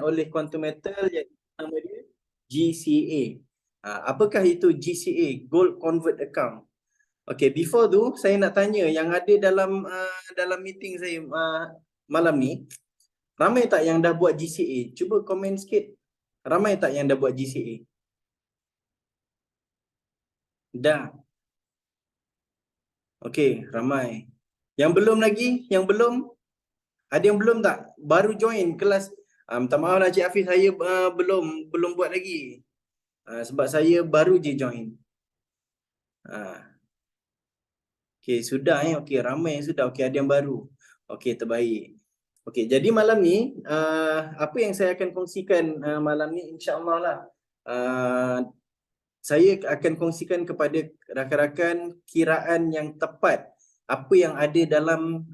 oleh Quantum Metal yang nama dia GCA. Apakah itu GCA? Gold Convert Account. Okay, before tu saya nak tanya yang ada dalam meeting saya malam ni, ramai tak yang dah buat GCA? Cuba komen sikit. Ramai tak yang dah buat GCA? Dah. Okay, ramai. Yang belum lagi? Yang belum? Ada yang belum tak? Baru join kelas. Minta maaf lah Cik Hafiz, saya belum buat lagi. Sebab saya baru je join. Okay, sudah okay, ramai yang sudah. Okay, ada yang baru. Okay, terbaik. Okay, jadi malam ni apa yang saya akan kongsikan malam ni, insya-Allah lah. Saya akan kongsikan kepada rakan-rakan kiraan yang tepat apa yang ada dalam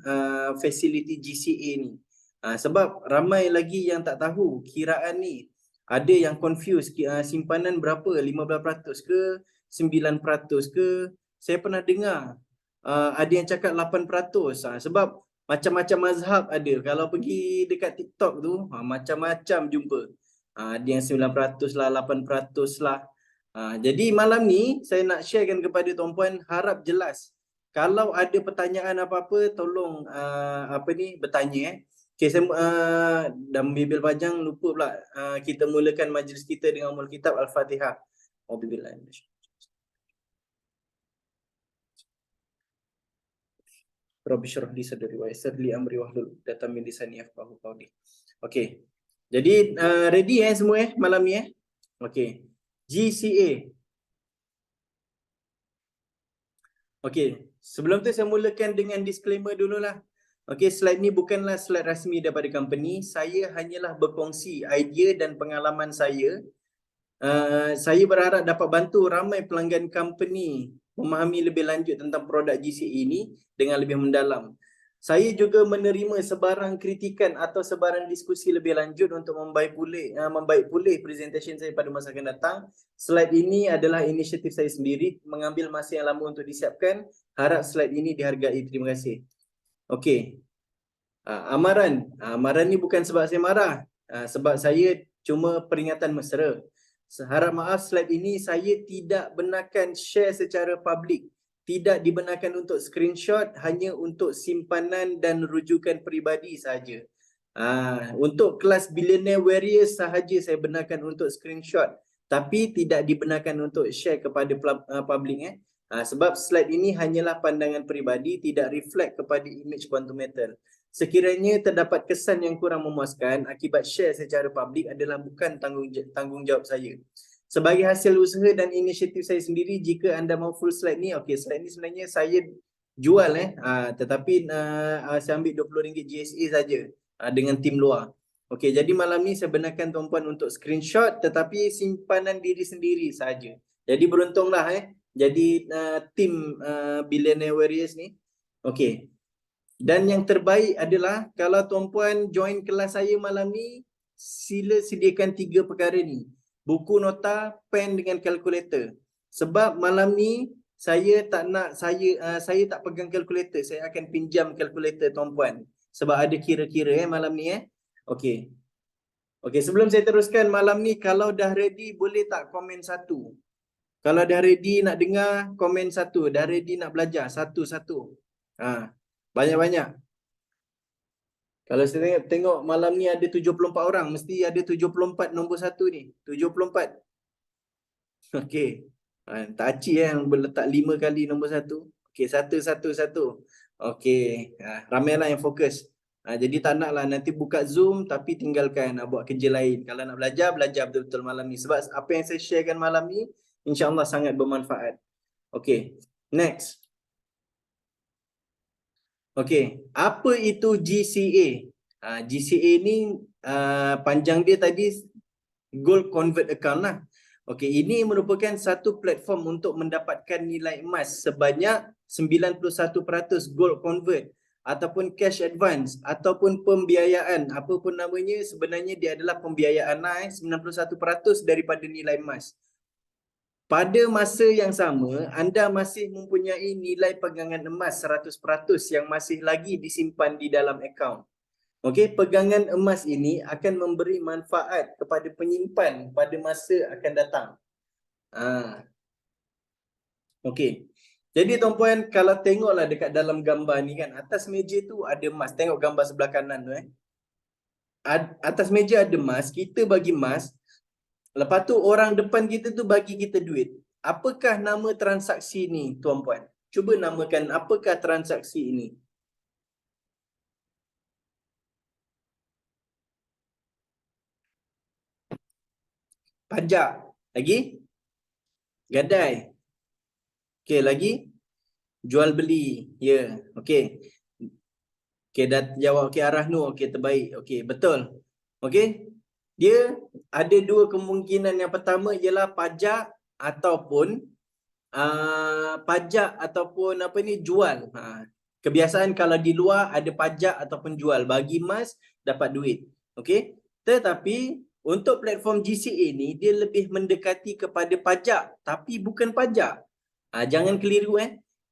fasiliti GCA ni. Sebab ramai lagi yang tak tahu kiraan ni. Ada yang confuse simpanan berapa, 15% ke, 9% ke. Saya pernah dengar ada yang cakap 8%. Sebab macam-macam mazhab ada. Kalau pergi dekat TikTok tu, macam-macam jumpa. Ada yang 9% lah, 8% lah. Jadi malam ni saya nak sharekan kepada tuan-puan, harap jelas. Kalau ada pertanyaan apa-apa, tolong bertanya. Okay, saya dah membibir panjang, lupa pula kita mulakan majlis kita dengan Ummul Kitab Al-Fatihah. Auzubillahi minasyaitanir Rabbi syrah li sadri wa yassir li amri wahlul 'uqdatam min lisani yafqahu qawli. Okey. Jadi ready semua malam ni Okey. GCA. Okey, sebelum tu saya mulakan dengan disclaimer dululah. Okey, slide ni bukanlah slide rasmi daripada company. Saya hanyalah berkongsi idea dan pengalaman saya. Saya berharap dapat bantu ramai pelanggan company memahami lebih lanjut tentang produk GCA ini dengan lebih mendalam. Saya juga menerima sebarang kritikan atau sebarang diskusi lebih lanjut untuk membaik pulih presentation saya pada masa akan datang. Slide ini adalah inisiatif saya sendiri, mengambil masa yang lama untuk disiapkan. Harap slide ini dihargai. Terima kasih. Okey. Amaran. Amaran ni bukan sebab saya marah. Sebab saya cuma peringatan mesra. Harap maaf, slide ini saya tidak benarkan share secara publik. Tidak dibenarkan untuk screenshot, hanya untuk simpanan dan rujukan peribadi sahaja. Untuk kelas Billionaire Warriors sahaja saya benarkan untuk screenshot, tapi tidak dibenarkan untuk share kepada publik. Sebab slide ini hanyalah pandangan peribadi, tidak reflect kepada image Quantum Metal. Sekiranya terdapat kesan yang kurang memuaskan akibat share secara publik adalah bukan tanggungjawab saya. Sebagai hasil usaha dan inisiatif saya sendiri, jika anda mahu full slide ni, okey, slide ni sebenarnya saya jual tetapi saya ambil RM20 GSA saja dengan tim luar. Okey, jadi malam ni saya benarkan tuan-puan untuk screenshot tetapi simpanan diri sendiri saja. Jadi beruntunglah jadi tim Billionaire Warriors ni. Okey. Dan yang terbaik adalah kalau tuan-puan join kelas saya malam ni, sila sediakan 3 perkara ni. Buku nota, pen dengan kalkulator. Sebab malam ni saya tak pegang kalkulator, saya akan pinjam kalkulator tuan-puan. Sebab ada kira-kira malam ni Okey. Okey, sebelum saya teruskan malam ni, kalau dah ready boleh tak komen 1. Kalau dah ready nak dengar, komen 1. Dah ready nak belajar, 1-1. Banyak-banyak. Kalau saya tengok malam ni ada 74 orang, mesti ada 74 nombor 1 ni. 74. Okey. Tak acik yang letak 5 kali nombor 1. Okey, 1-1-1. Okey. Ramailah yang fokus. Jadi tak naklah nanti buka Zoom tapi tinggalkan, buat kerja lain. Kalau nak belajar, belajar betul-betul malam ni. Sebab apa yang saya sharekan malam ni, insya-Allah sangat bermanfaat. Okey. Next. Okey, apa itu GCA? GCA ni panjang dia tadi Gold Convert Account lah. Okey, ini merupakan satu platform untuk mendapatkan nilai emas sebanyak 91% Gold Convert ataupun cash advance ataupun pembiayaan, apa pun namanya, sebenarnya dia adalah pembiayaan 91% daripada nilai emas. Pada masa yang sama, anda masih mempunyai nilai pegangan emas 100% yang masih lagi disimpan di dalam akaun. Okey, pegangan emas ini akan memberi manfaat kepada penyimpan pada masa akan datang. Okey. Jadi tuan-puan, kalau tengoklah dekat dalam gambar ni kan, atas meja tu ada emas. Tengok gambar sebelah kanan tu atas meja ada emas, kita bagi emas. Lepas tu orang depan kita tu bagi kita duit. Apakah nama transaksi ni tuan-puan? Cuba namakan apakah transaksi ini? Pajak. Lagi? Gadai. Okey, lagi? Jual beli. Ya, yeah. Okey. Okey, dah jawab. Okey, arah Nur. Okey, terbaik. Okey, betul. Okey. Dia ada dua kemungkinan. Yang pertama ialah pajak ataupun pajak ataupun apa ni, jual. Kebiasaan kalau di luar ada pajak ataupun jual. Bagi emas, dapat duit. Okey. Tetapi untuk platform GCA ni, dia lebih mendekati kepada pajak tapi bukan pajak. Jangan keliru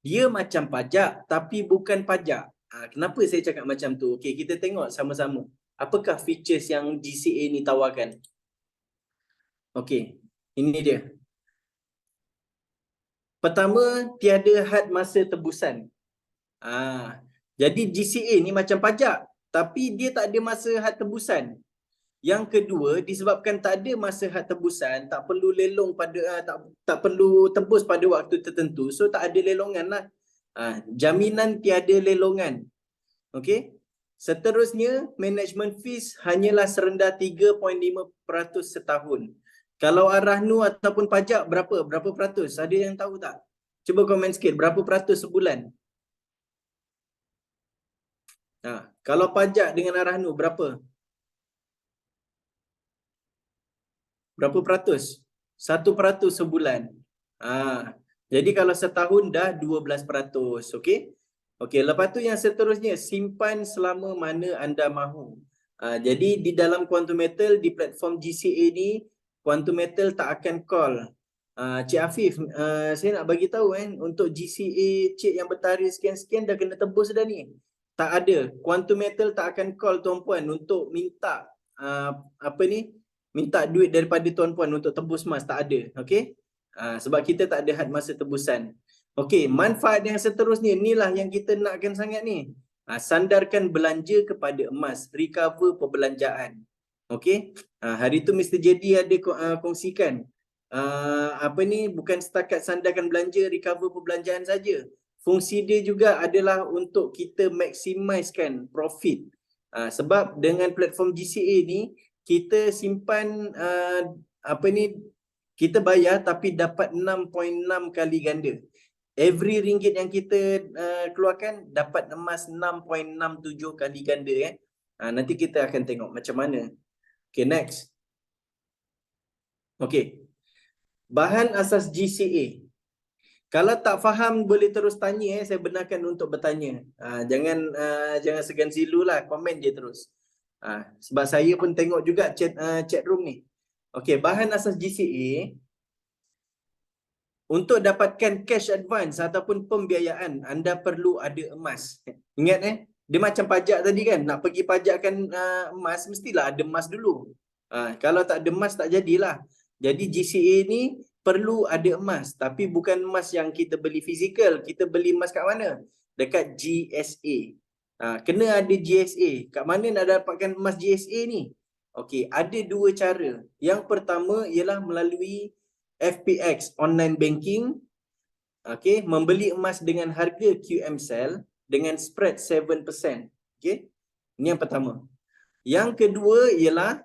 Dia macam pajak tapi bukan pajak. Kenapa saya cakap macam tu? Okey, kita tengok sama-sama. Apakah features yang GCA ni tawarkan? Okey, ini dia. Pertama, tiada had masa tebusan. Jadi GCA ni macam pajak tapi dia tak ada masa had tebusan. Yang kedua, disebabkan tak ada masa had tebusan, tak perlu lelong pada tak perlu tebus pada waktu tertentu, so tak ada lelongan lah. Jaminan tiada lelongan. Okey. Seterusnya, management fees hanyalah serendah 3.5% setahun. Kalau arah Nur ataupun pajak berapa? Berapa peratus? Ada yang tahu tak? Cuba komen sikit, berapa peratus sebulan? Kalau pajak dengan arah Nur berapa? Berapa peratus? 1% sebulan. Jadi kalau setahun dah 12%. Okey? Okey, lepas tu yang seterusnya, simpan selama mana anda mahu. Jadi di dalam Quantum Metal, di platform GCA ni, Quantum Metal tak akan call. Cik Afif, saya nak bagi tahu untuk GCA cik yang bertarikh sekian-sekian dah kena tebus dah ni. Tak ada. Quantum Metal tak akan call tuan-puan untuk minta minta duit daripada tuan-puan untuk tebus emas, tak ada. Okey? Sebab kita tak ada had masa tebusan. Okey, manfaat yang seterusnya inilah yang kita nakkan sangat ni. Sandarkan belanja kepada emas, recover perbelanjaan. Okey? Hari tu Mr. JD ada kongsikan bukan setakat sandarkan belanja, recover perbelanjaan saja. Fungsi dia juga adalah untuk kita maksimiskan profit. Sebab dengan platform GCA ni, kita simpan kita bayar tapi dapat 6.6 kali ganda. Every ringgit yang kita keluarkan dapat emas 6.67 kali ganda nanti kita akan tengok macam mana. Okay, next. Okay. Bahan asas GCA. Kalau tak faham boleh terus tanya saya benarkan untuk bertanya. Jangan segan silu lah, komen je terus. Sebab saya pun tengok juga chat room ni. Okey, bahan asas GCA, untuk dapatkan cash advance ataupun pembiayaan, anda perlu ada emas. Ingat dia macam pajak tadi kan, nak pergi pajakkan emas mestilah ada emas dulu. Kalau tak ada emas tak jadilah. Jadi GCA ni perlu ada emas, tapi bukan emas yang kita beli fizikal. Kita beli emas kat mana? Dekat GSA. Kena ada GSA. Kat mana nak dapatkan emas GSA ni? Okey, ada dua cara. Yang pertama ialah melalui FPX, online banking. Okey, membeli emas dengan harga QMSL dengan spread 7%. Okey, ini yang pertama. Yang kedua ialah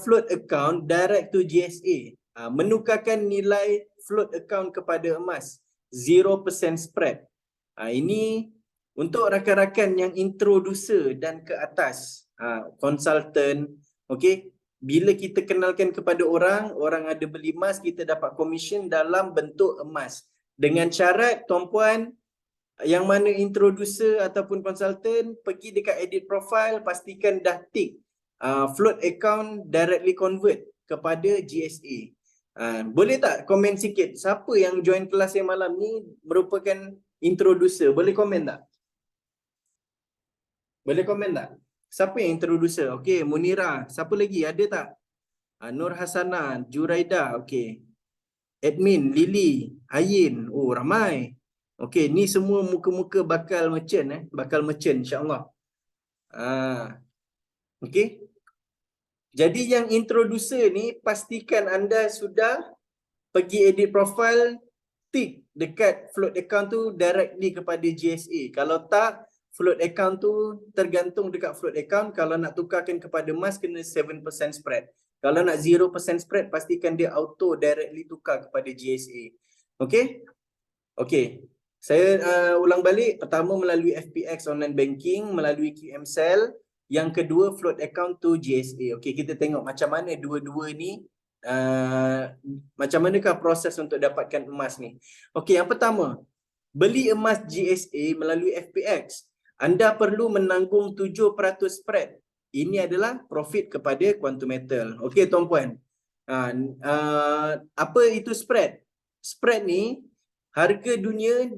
float account direct to GSA. Menukarkan nilai float account kepada emas, 0% spread. Ini untuk rakan-rakan yang introducer dan ke atas, consultant. Okey, bila kita kenalkan kepada orang, orang ada beli emas, kita dapat commission dalam bentuk emas. Dengan syarat tuan-puan yang mana introducer ataupun consultant pergi dekat edit profile, pastikan dah tick float account directly convert kepada GSA. Boleh tak komen sikit siapa yang join kelas yang malam ni merupakan introducer? Boleh komen tak? Boleh komen tak? Siapa yang introducer? Okey, Munira. Siapa lagi? Ada tak? Nur Hasanah, Juraida. Okey. Admin, Lily, Ayin. Oh, ramai. Okey, ni semua muka-muka bakal merchant bakal merchant insya-Allah. Okey. Jadi yang introducer ni pastikan anda sudah pergi edit profile, tick dekat float account tu directly kepada GSA. Kalau tak, float account tu tergantung dekat float account. Kalau nak tukarkan kepada emas kena 7% spread. Kalau nak 0% spread, pastikan dia auto directly tukar kepada GSA. Okey? Okey. Saya ulang balik. Pertama melalui FPX online banking, melalui QMCell. Yang kedua float account to GSA. Okey, kita tengok macam mana dua-dua ni macam manakah proses untuk dapatkan emas ni. Okey, yang pertama, beli emas GSA melalui FPX. Anda perlu menanggung 7% spread. Ini adalah profit kepada Quantum Metal. Okey tuan-puan. Apa itu spread? Spread ni harga dunia,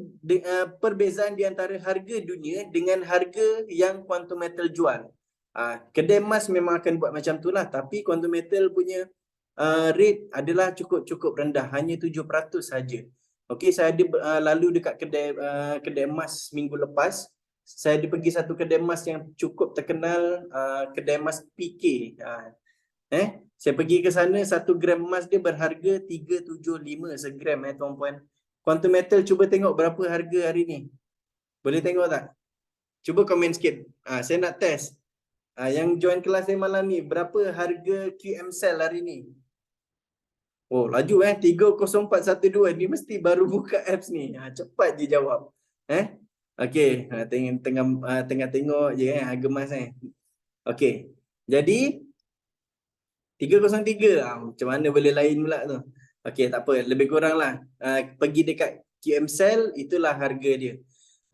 perbezaan di antara harga dunia dengan harga yang Quantum Metal jual. Kedai emas memang akan buat macam tu lah, tapi Quantum Metal punya rate adalah cukup rendah, hanya 7% saja. Okey, saya ada lalu dekat kedai emas minggu lepas. Saya ada pergi satu kedai emas yang cukup terkenal, kedai emas PK. Saya pergi ke sana, 1 gram emas dia berharga 375 segram tuan-puan. Quantum Metal cuba tengok berapa harga hari ni. Boleh tengok tak? Cuba komen sikit. Saya nak test. Yang join kelas saya malam ni, berapa harga QMCell hari ni? Oh, laju 30412 ni mesti baru buka apps ni. Cepat je jawab. Okey, tengah tengok je harga emas ni. Okey. Jadi 303. Macam mana boleh lain pula tu? Okey, tak apa, lebih kurang lah. Pergi dekat QMCell, itulah harga dia.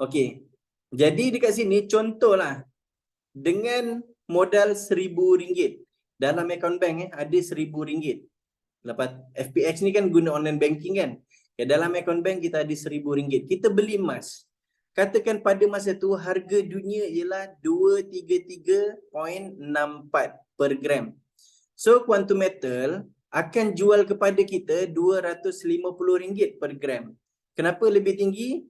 Okey. Jadi dekat sini contohlah, dengan modal RM1,000 dalam akaun bank ada RM1,000. Lepas FPX ni kan guna online banking kan. Dalam akaun bank kita ada RM1,000. Kita beli emas. Katakan pada masa tu harga dunia ialah 233.64 per gram. So Quantum Metal akan jual kepada kita RM250 per gram. Kenapa lebih tinggi?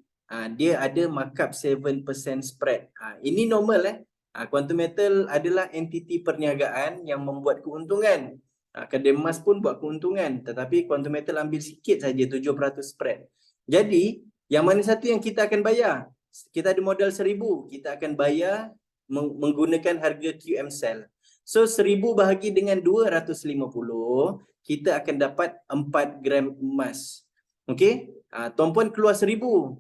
Dia ada markup 7% spread. Ini normal Quantum Metal adalah entiti perniagaan yang membuat keuntungan. Kedai emas pun buat keuntungan, tetapi Quantum Metal ambil sikit saja 7% spread. Jadi, yang mana satu yang kita akan bayar? Kita ada modal 1,000, kita akan bayar menggunakan harga QMCell. So 1,000 bahagi dengan 250, kita akan dapat 4 gram emas. Okey? Tuan-puan keluar 1,000.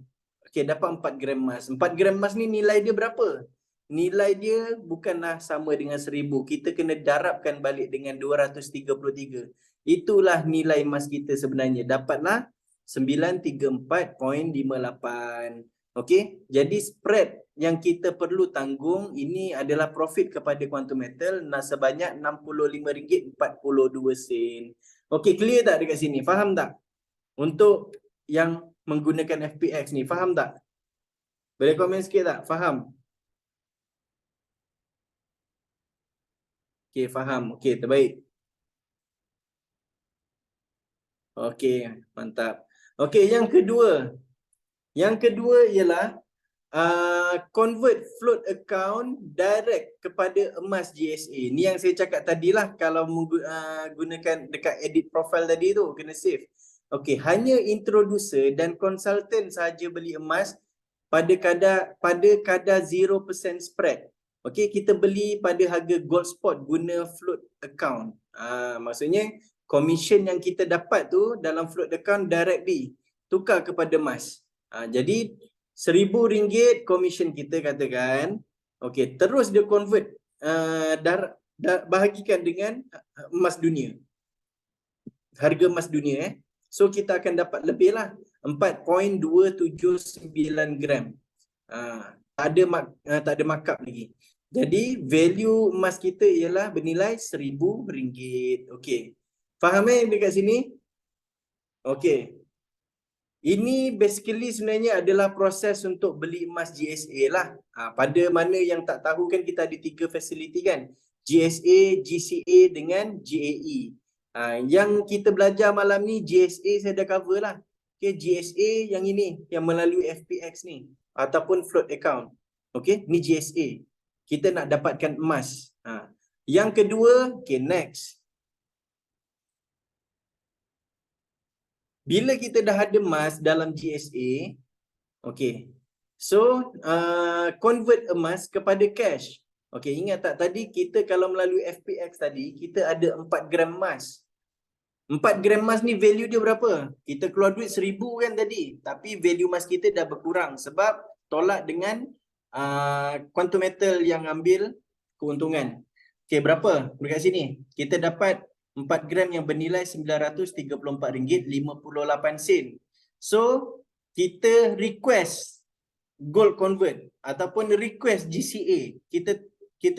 Okey, dapat 4 gram emas. 4 gram emas ni nilai dia berapa? Nilai dia bukanlah sama dengan 1,000. Kita kena darabkan balik dengan 233. Itulah nilai emas kita sebenarnya. Dapatlah 934.58. Okey, jadi spread yang kita perlu tanggung ini adalah profit kepada Quantum Metal sebanyak RM65.42. Okey, clear tak dekat sini? Faham tak? Untuk yang menggunakan FPX ni, faham tak? Boleh komen sikit tak? Faham? Okey, faham. Okey, terbaik. Okey, mantap. Okey, yang kedua. Yang kedua ialah convert float account direct kepada emas GSA. Ni yang saya cakap tadilah, kalau gunakan dekat edit profile tadi tu kena save. Okey, hanya introducer dan konsultan sahaja beli emas pada kadar 0% spread. Okey, kita beli pada harga gold spot guna float account. Maksudnya commission yang kita dapat tu dalam float account directly tukar kepada emas. Jadi RM1,000 commission kita katakan. Okey, terus dia convert bahagikan dengan emas dunia. Harga emas dunia So kita akan dapat lebih lah 4.279 gram. Tak ada markup lagi. Jadi value emas kita ialah bernilai RM1,000. Okey. Faham dekat sini? Okey. Ini basically sebenarnya adalah proses untuk beli emas GSA lah. Pada mana yang tak tahu kan kita ada 3 facility kan. GSA, GCA dengan GAE. Yang kita belajar malam ni GSA saya dah cover lah. Okay, GSA yang ini yang melalui FPX ni ataupun float account. Okay, ni GSA. Kita nak dapatkan emas. Yang kedua, okay, next. Bila kita dah ada emas dalam GSA, okay, so convert emas kepada cash. Okay, ingat tak tadi kita kalau melalui FPX tadi, kita ada 4 gram emas. 4 gram emas ni value dia berapa? Kita keluar duit 1000 kan tadi. Tapi value emas kita dah berkurang sebab tolak dengan quantum metal yang ambil keuntungan. Okay, berapa dekat sini? Kita dapat 4 gram yang bernilai RM934.58. So, kita request gold convert ataupun request GCA. Kita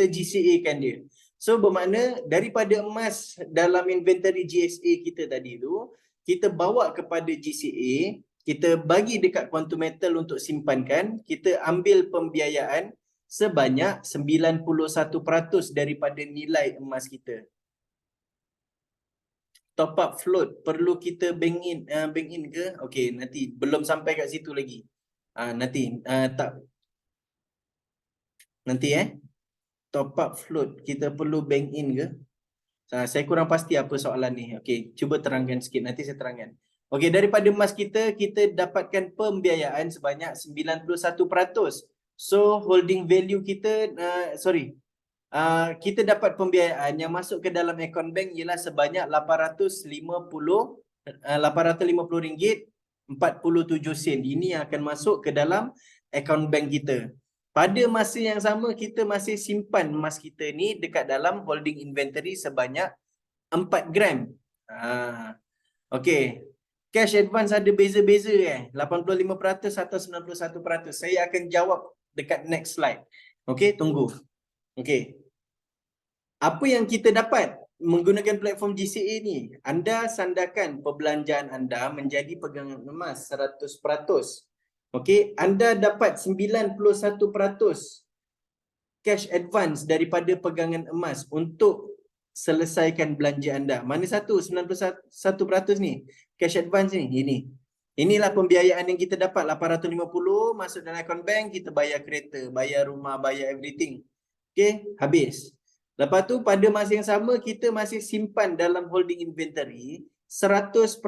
GCA kan dia. So bermakna daripada emas dalam inventory GSA kita tadi tu, kita bawa kepada GCA, kita bagi dekat quantum metal untuk simpankan, kita ambil pembiayaan sebanyak 91% daripada nilai emas kita. Top up float perlu kita bank in ke? Okey, nanti belum sampai kat situ lagi. Nanti top up float kita perlu bank in ke? Saya kurang pasti apa soalan ni. Okey, cuba terangkan sikit, nanti saya terangkan. Okey, daripada emas kita dapatkan pembiayaan sebanyak 91%. So holding value kita kita dapat pembiayaan yang masuk ke dalam akaun bank ialah sebanyak RM850.47. Ini yang akan masuk ke dalam akaun bank kita. Pada masa yang sama kita masih simpan emas kita ni dekat dalam holding inventory sebanyak 4 gram. Okey. Cash advance ada beza-beza 85% atau 91%. Saya akan jawab dekat next slide. Okey, tunggu. Okey. Apa yang kita dapat menggunakan platform GCA ni? Anda sandarkan perbelanjaan anda menjadi pegangan emas 100%. Okey, anda dapat 91% cash advance daripada pegangan emas untuk selesaikan belanja anda. Mana satu 91% ni? Cash advance ni, ini. Inilah pembiayaan yang kita dapat, 850 masuk dalam akaun bank, kita bayar kereta, bayar rumah, bayar everything. Okey, habis. Lepas tu pada masa yang sama kita masih simpan dalam holding inventory 100%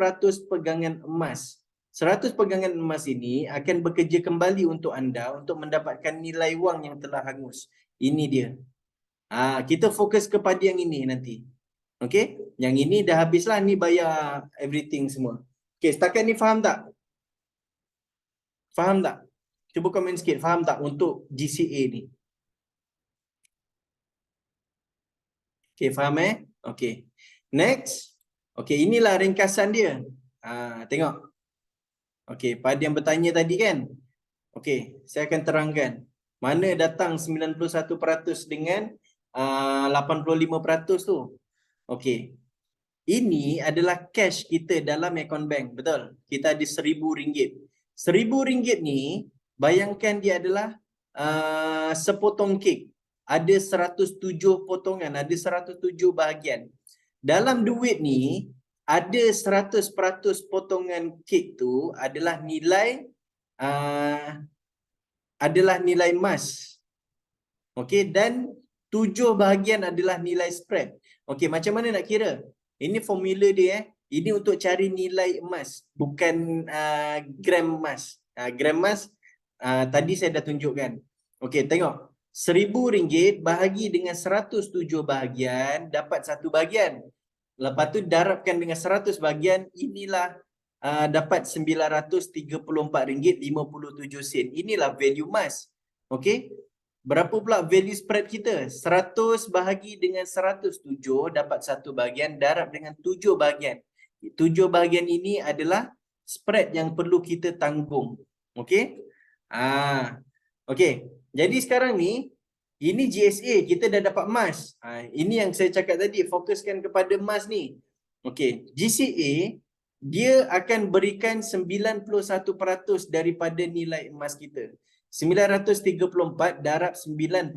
pegangan emas. 100 pegangan emas ini akan bekerja kembali untuk anda untuk mendapatkan nilai wang yang telah hangus. Ini dia. Kita fokus kepada yang ini nanti. Okey? Yang ini dah habislah, ni bayar everything semua. Okey, setakat ni faham tak? Faham tak? Cuba komen sikit, faham tak untuk GCA ni? Okey, faham Okey. Next. Okey, inilah ringkasan dia. Tengok. Okey, pada yang bertanya tadi kan. Okey, saya akan terangkan. Mana datang 91% dengan 85% tu. Okey. Ini adalah cash kita dalam akaun bank, betul? Kita ada RM1000. RM1000 ni, bayangkan dia adalah sepotong kek. Ada 107 potongan, ada 107 bahagian. Dalam duit ni, ada 100% potongan kek tu adalah nilai emas. Okey, dan 7 bahagian adalah nilai spread. Okey, macam mana nak kira? Ini formula dia Ini untuk cari nilai emas, bukan gram emas. Gram emas tadi saya dah tunjukkan. Okey, tengok. RM1000 bahagi dengan 107 bahagian, dapat 1 bahagian. Lepas tu darabkan dengan 100 bahagian, inilah dapat RM934.57. Inilah value emas. Okey. Berapa pula value spread kita? 100 bahagi dengan 107 dapat 1 bahagian, darab dengan 7 bahagian. 7 bahagian ini adalah spread yang perlu kita tanggung. Okey. Okey. Jadi sekarang ni, ini GSA, kita dah dapat emas. Ini yang saya cakap tadi, fokuskan kepada emas ni. Okey, GCA dia akan berikan 91% daripada nilai emas kita. 934 darab 91%.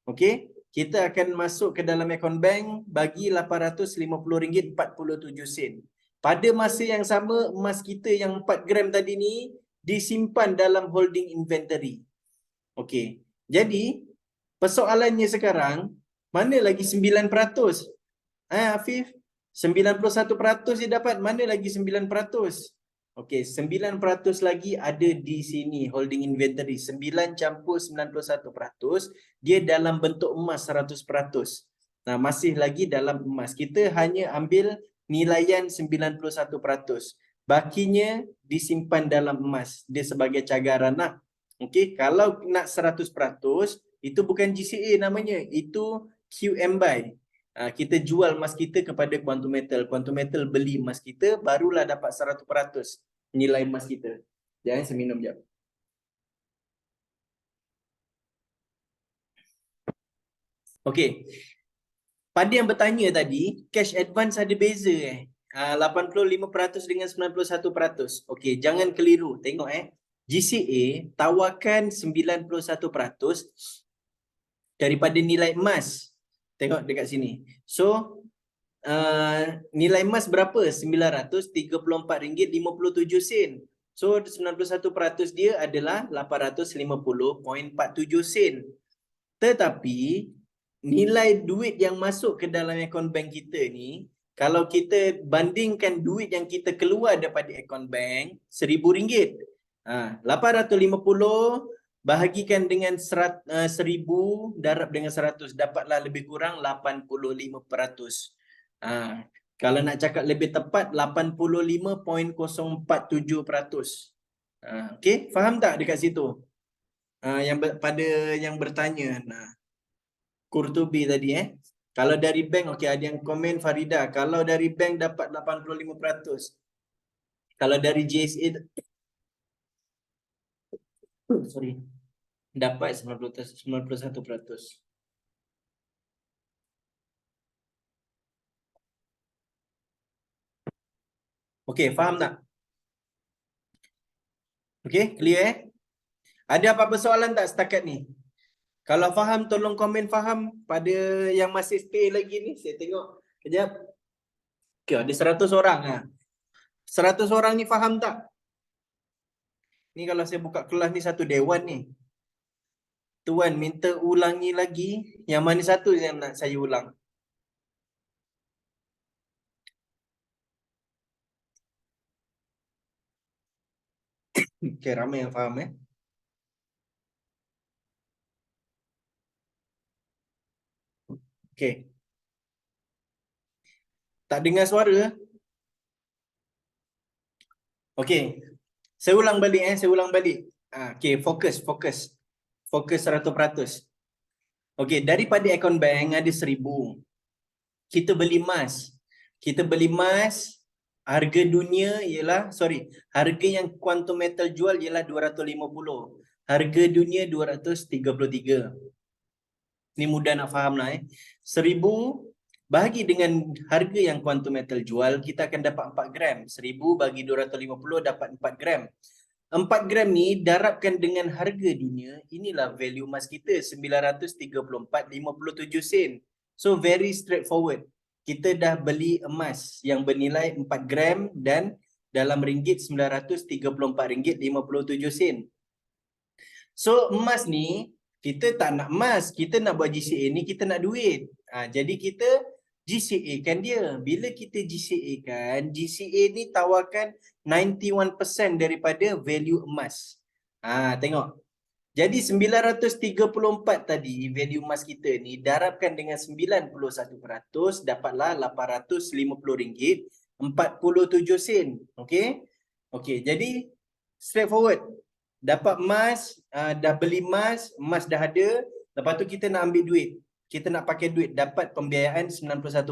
Okey, kita akan masuk ke dalam akaun bank bagi RM850.47. Pada masa yang sama, emas kita yang 4 gram tadi ni disimpan dalam holding inventory. Okey. Jadi, persoalannya sekarang, mana lagi 9%? Afif, 91% dia dapat, mana lagi 9%? Okey, 9% lagi ada di sini holding inventory. 9 campur 91%, dia dalam bentuk emas 100%. Nah, masih lagi dalam emas. Kita hanya ambil nilaian 91%. Bakinya disimpan dalam emas. Dia sebagai cagaran lah. Okey, kalau nak 100%, itu bukan GCA namanya, itu QM buy. Kita jual emas kita kepada Quantum Metal. Quantum Metal beli emas kita, barulah dapat 100% nilai emas kita. Jangan saya minum sekejap. Okey. Pada yang bertanya tadi, cash advance ada beza 85% dengan 91%. Okey, jangan keliru. Tengok GCA tawarkan 91% daripada nilai emas. Tengok dekat sini. So, nilai emas berapa? RM934.57. So 91% dia adalah 850.47 Tetapi nilai duit yang masuk ke dalam akaun bank kita ni, kalau kita bandingkan duit yang kita keluar daripada akaun bank RM1,000, 850 bahagikan dengan 1000 darab dengan 100, dapatlah lebih kurang 85%. Kalau nak cakap lebih tepat 85.047%. Okey, faham tak dekat situ? Pada yang bertanya, Kurtubi tadi Kalau dari bank, okey, ada yang komen Farida, kalau dari bank dapat 85%. Kalau dari JSA dapat 91%. Okey, faham tak? Okey, clear Ada apa-apa soalan tak setakat ni? Kalau faham, tolong komen faham. Pada yang masih stay lagi ni, saya tengok kejap. Okey, ada 100 orang 100 orang ni faham tak? Ni kalau saya buka kelas ni satu dewan ni. Tuan minta ulangi lagi. Yang mana satu yang nak saya ulang? Okey, ramai yang faham Okey. Tak dengar suara? Okey. Saya ulang balik saya ulang balik. Okey, fokus. Fokus 100%. Okey, daripada akaun bank ada 1000. Kita beli emas. Harga dunia ialah, harga yang Quantum Metal jual ialah 250. Harga dunia 233. Ni mudah nak faham lah 1000 bahagi dengan harga yang Quantum Metal jual, kita akan dapat 4 gram. 1000 bagi 250 dapat 4 gram. 4 gram ni darabkan dengan harga dunia, inilah value emas kita, 934.57 So very straightforward. Kita dah beli emas yang bernilai 4 gram dan dalam ringgit RM934.57. So emas ni, kita tak nak emas, kita nak buat GCA ni, kita nak duit. Jadi kita GCA kan dia. Bila kita GCA kan, GCA ni tawarkan 91% daripada value emas. Tengok. Jadi 934 tadi value emas kita ni darabkan dengan 91%, dapatlah RM850.47. Okey? Okey, jadi straightforward. Dapat emas, dah beli emas dah ada, lepas tu kita nak ambil duit. Kita nak pakai duit, dapat pembiayaan 91%.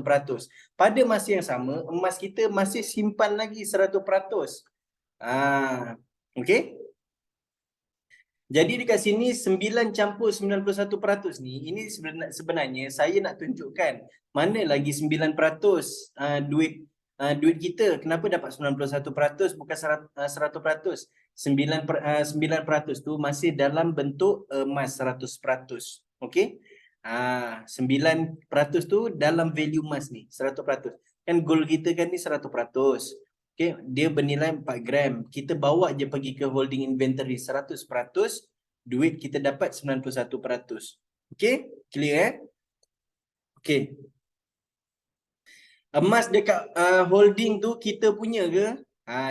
Pada masa yang sama, emas kita masih simpan lagi 100%. Okey? Jadi dekat sini 9 campur 91% ni, ini sebenarnya saya nak tunjukkan mana lagi 9% duit duit kita. Kenapa dapat 91% bukan 100%? 9% tu masih dalam bentuk emas 100%. Okey? 9% tu dalam value emas ni 100%. Kan gold kita kan ni 100%. Okey, dia bernilai 4 gram. Kita bawa je pergi ke holding inventory 100%, duit kita dapat 91%. Okey? Clear Okey. Emas dekat holding tu kita punya ke?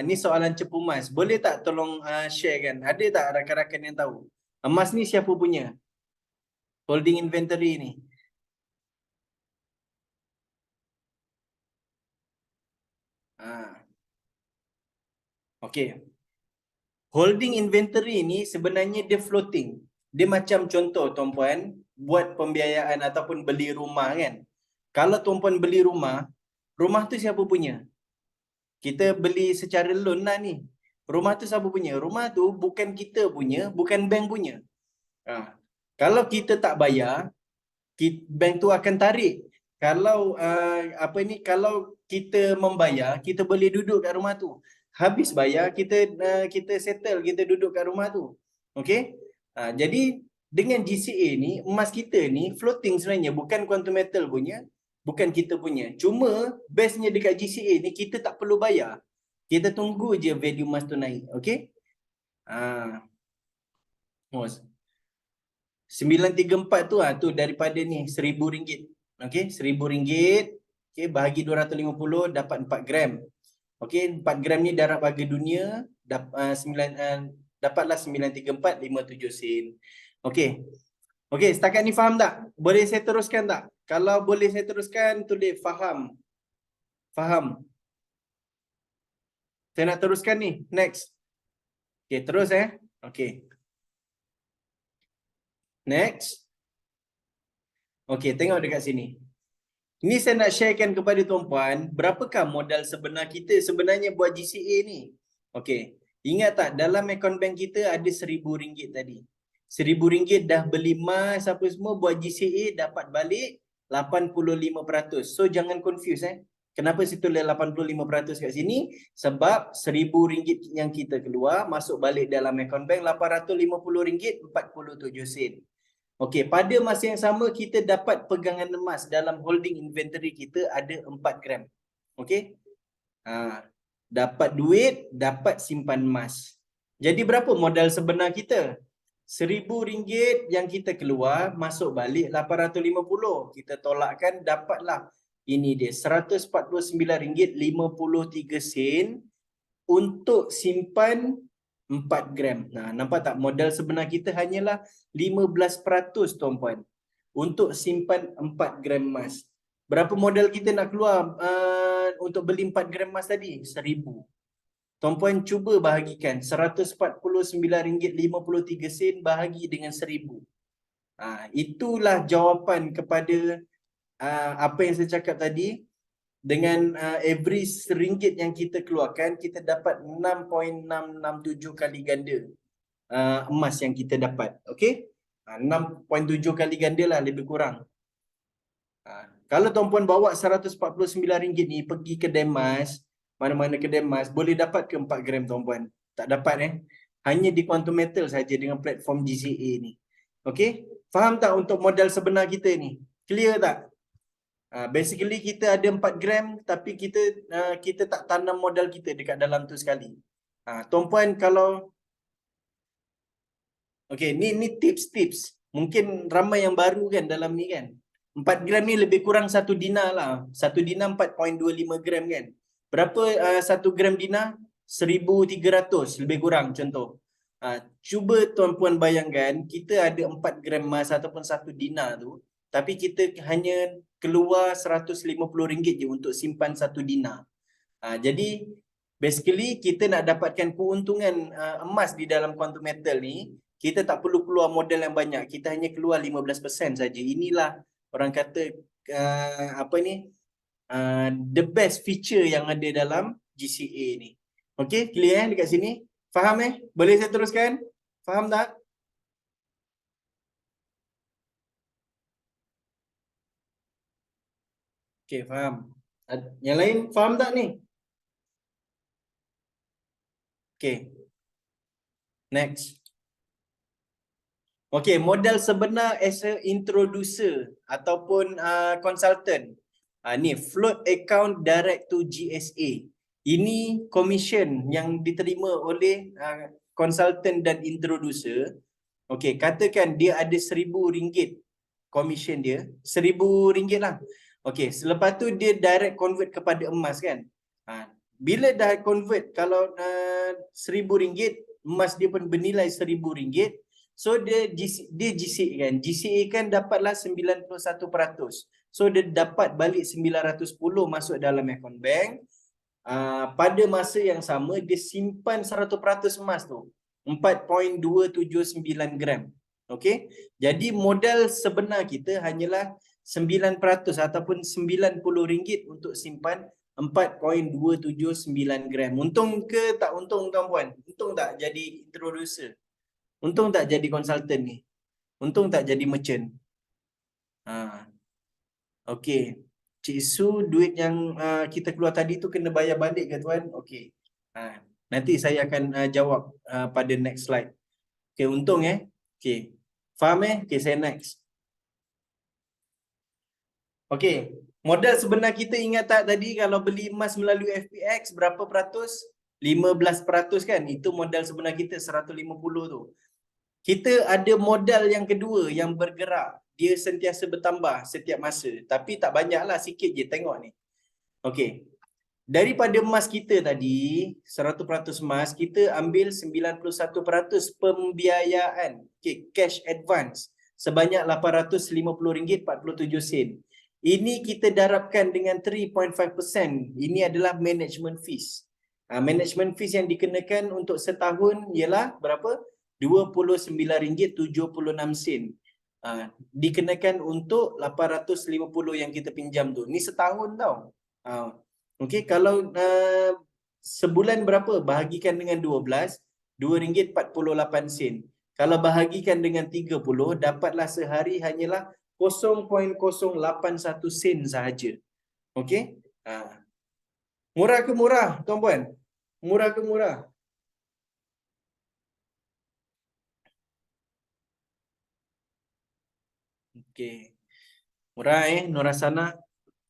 Ni soalan cepu emas. Boleh tak tolong share kan? Ada tak rakan-rakan yang tahu? Emas ni siapa punya? Holding inventory ni. Okey. Holding inventory ni sebenarnya dia floating. Dia macam contoh tuan-puan buat pembiayaan ataupun beli rumah kan. Kalau tuan-puan beli rumah, rumah tu siapa punya? Kita beli secara loan lah ni. Rumah tu siapa punya? Rumah tu bukan kita punya, bukan bank punya. Kalau kita tak bayar, bank tu akan tarik. Kalau kalau kita membayar, kita boleh duduk kat rumah tu. Habis bayar, kita settle, kita duduk kat rumah tu. Okey? Jadi dengan GCA ni, emas kita ni floating sebenarnya, bukan quantum metal punya, bukan kita punya. Cuma bestnya dekat GCA ni kita tak perlu bayar. Kita tunggu je value emas tu naik. Okey? 934 tu tu daripada ni RM1,000. Okey, RM1,000. Okey, bahagi 250 dapat 4 gram. Okey, 4 gram ni darab harga dunia dapatlah 934.57 sen. Okey. Okey, setakat ni faham tak? Boleh saya teruskan tak? Kalau boleh saya teruskan, tulis faham. Faham. Saya nak teruskan ni. Next. Okey, terus Okey. Next. Okey, tengok dekat sini. Ni saya nak sharekan kepada tuan-puan, berapakah modal sebenar kita sebenarnya buat GCA ni? Okey. Ingat tak dalam akaun bank kita ada RM1,000 tadi. RM1,000 dah beli emas apa semua, buat GCA dapat balik 85%. So jangan confuse Kenapa saya tulis 85% kat sini? Sebab RM1,000 yang kita keluar masuk balik dalam akaun bank RM850.47. Okey, pada masa yang sama kita dapat pegangan emas dalam holding inventory kita ada 4 gram. Okey? Dapat duit, dapat simpan emas. Jadi berapa modal sebenar kita? RM1,000 yang kita keluar, masuk balik 850. Kita tolakkan, dapatlah ini dia RM149.53 untuk simpan 4 gram. Nampak tak? Modal sebenar kita hanyalah 15% tuan-puan. Untuk simpan 4 gram emas. Berapa modal kita nak keluar untuk beli 4 gram emas tadi? RM1,000. Tuan-puan cuba bahagikan. RM149.53 bahagi dengan RM1,000. Itulah jawapan kepada apa yang saya cakap tadi. Dengan every RM1 yang kita keluarkan, kita dapat 6.667 kali ganda emas yang kita dapat. Okey? 6.7 kali ganda lah lebih kurang. Kalau tuan-puan bawa RM149 ni pergi kedai emas, mana-mana kedai emas, boleh dapat ke 4 gram tuan-puan? Tak dapat Hanya di Quantum Metal saja dengan platform GCA ni. Okey? Faham tak untuk modal sebenar kita ni? Clear tak? Basically kita ada 4 gram tapi kita tak tanam modal kita dekat dalam tu sekali. Tuan-puan kalau okey, ni tips-tips. Mungkin ramai yang baru kan dalam ni kan. 4 gram ni lebih kurang 1 dinar lah. 1 dinar 4.25 gram kan. Berapa 1 gram dinar? 1,300 lebih kurang contoh. Cuba tuan-puan bayangkan kita ada 4 gram emas ataupun 1 dinar tu, tapi kita hanya keluar RM150 je untuk simpan 1 dinar. Jadi basically kita nak dapatkan keuntungan emas di dalam quantum metal ni, kita tak perlu keluar modal yang banyak. Kita hanya keluar 15% saja. Inilah orang kata the best feature yang ada dalam GCA ni. Okey, clear dekat sini? Faham Boleh saya teruskan? Faham tak? Okey, faham. Yang lain faham tak ni? Okay, next. Okay, modal sebenar as a introducer ataupun consultant. Ni float account direct to GSA. Ini commission yang diterima oleh consultant dan introducer. Okay, katakan dia ada RM1,000 commission dia, RM1,000 lah. Okay, selepas tu dia direct convert kepada emas kan. Bila dah convert, kalau RM1,000, emas dia pun bernilai RM1,000. So dia GCA kan. GCA kan dapatlah 91%. So dia dapat balik 910 masuk dalam account bank. Pada masa yang sama dia simpan 100% emas tu. 4.279 gram. Okey. Jadi modal sebenar kita hanyalah 9% ataupun RM90 untuk simpan 4.279 gram. Untung ke tak untung tuan-puan? Untung tak jadi introducer? Untung tak jadi konsultan ni? Untung tak jadi merchant? Okey. Cik Su, duit yang kita keluar tadi tu kena bayar balik ke tuan? Okey. Nanti saya akan jawab pada next slide. Okey, untung Okey. Faham Okey, saya next. Okey. Modal sebenar kita ingat tak tadi kalau beli emas melalui FPX berapa peratus? 15% kan? Itu modal sebenar kita 150 tu. Kita ada modal yang kedua yang bergerak. Dia sentiasa bertambah setiap masa. Tapi tak banyaklah, sikit je, tengok ni. Okey. Daripada emas kita tadi, 100% emas, kita ambil 91% pembiayaan. Okey, cash advance sebanyak RM850.47. Ini kita darabkan dengan 3.5%. Ini adalah management fees. Management fees yang dikenakan untuk setahun ialah berapa? RM29.76. Dikenakan untuk 850 yang kita pinjam tu. Ni setahun tau. Okey, kalau sebulan berapa? Bahagikan dengan 12, RM2.48. Kalau bahagikan dengan 30, dapatlah sehari hanyalah 0.081 sen sahaja. Okey? Murah ke murah, tuan-puan? Murah ke murah? Okey. Murah Nurasana.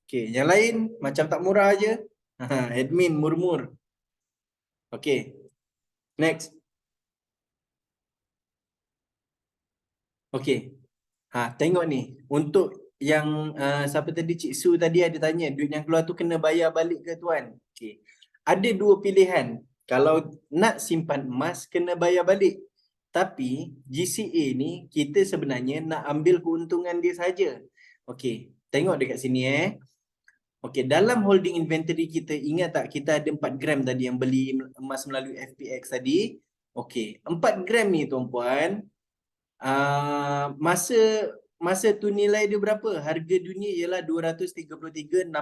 Okey, yang lain macam tak murah aje. Admin murmur. Okey. Next. Okey. Tengok ni. Untuk yang siapa tadi, Cik Su tadi ada tanya, duit yang keluar tu kena bayar balik ke tuan? Okey. Ada dua pilihan. Kalau nak simpan emas kena bayar balik. Tapi GCA ni kita sebenarnya nak ambil keuntungan dia saja. Okey, tengok dekat sini Okey, dalam holding inventory kita, ingat tak kita ada 4 gram tadi yang beli emas melalui FPX tadi? Okey, 4 gram ni tuan-puan, masa tu nilai dia berapa? Harga dunia ialah 233.645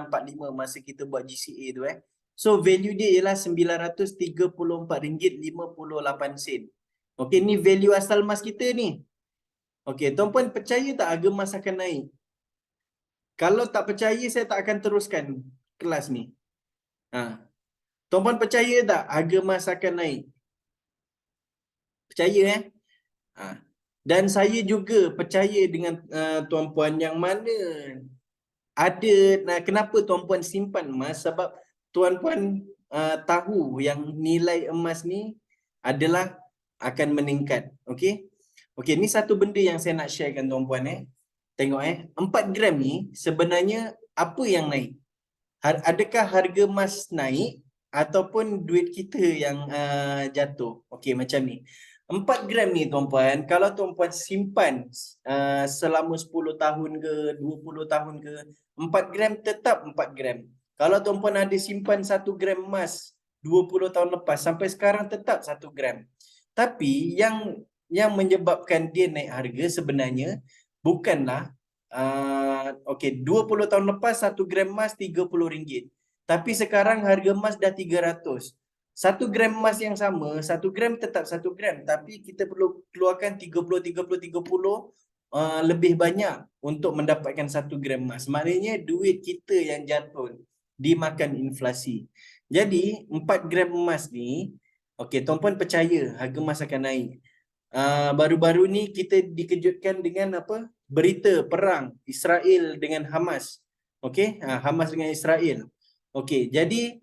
masa kita buat GCA tu So value dia ialah RM934.58. Okey, ni value asal emas kita ni. Okey, tuan-puan percaya tak harga emas akan naik? Kalau tak percaya, saya tak akan teruskan kelas ni. Tuan-puan percaya tak harga emas akan naik? Percaya Dan saya juga percaya dengan tuan-puan yang mana ada, kenapa tuan-puan simpan emas? Sebab tuan-puan tahu yang nilai emas ni adalah akan meningkat. Okey? Okey, ni satu benda yang saya nak sharekan tuan-puan Tengok 4 gram ni sebenarnya apa yang naik? Adakah harga emas naik ataupun duit kita yang jatuh? Okey, macam ni. 4 gram ni tuan-puan, kalau tuan-puan simpan selama 10 tahun ke, 20 tahun ke, 4 gram tetap 4 gram. Kalau tuan-puan ada simpan 1 gram emas 20 tahun lepas, sampai sekarang tetap 1 gram. Tapi yang menyebabkan dia naik harga sebenarnya bukanlah okey, 20 tahun lepas 1 gram emas RM30. Tapi sekarang harga emas dah 300. 1 gram emas yang sama, 1 gram tetap 1 gram, tapi kita perlu keluarkan 30 lebih banyak untuk mendapatkan 1 gram emas. Maknanya duit kita yang jatuh. dimakan inflasi. Jadi 4 gram emas ni, okey, tuan-puan percaya harga emas akan naik. Baru-baru ni kita dikejutkan dengan apa? Berita perang Israel dengan Hamas. Okey, Hamas dengan Israel. Okey, jadi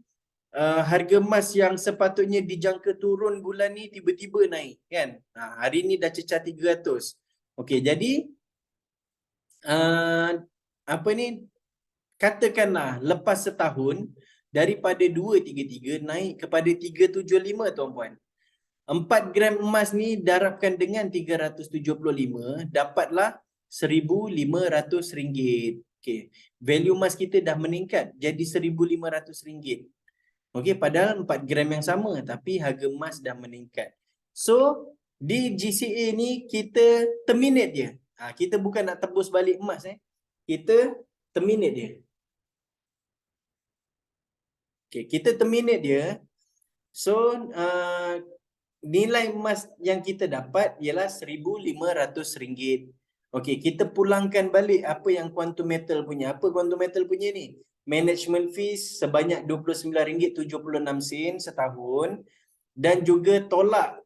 harga emas yang sepatutnya dijangka turun bulan ni tiba-tiba naik kan. Hari ni dah cecah 300. Okey, jadi apa ni, katakanlah lepas setahun daripada 233 naik kepada 375 tuan-puan. 4 gram emas ni darabkan dengan 375 dapatlah RM1,500. Okey, value emas kita dah meningkat jadi RM1,500. Okey, padahal 4 gram yang sama tapi harga emas dah meningkat. So, di GCA ni kita terminate dia. Kita bukan nak tebus balik emas Kita terminate dia. Okey, kita terminate dia. So, nilai emas yang kita dapat ialah RM1,500. Okey, kita pulangkan balik apa yang Quantum Metal punya. Apa Quantum Metal punya ni? Management fees sebanyak RM29.76 setahun dan juga tolak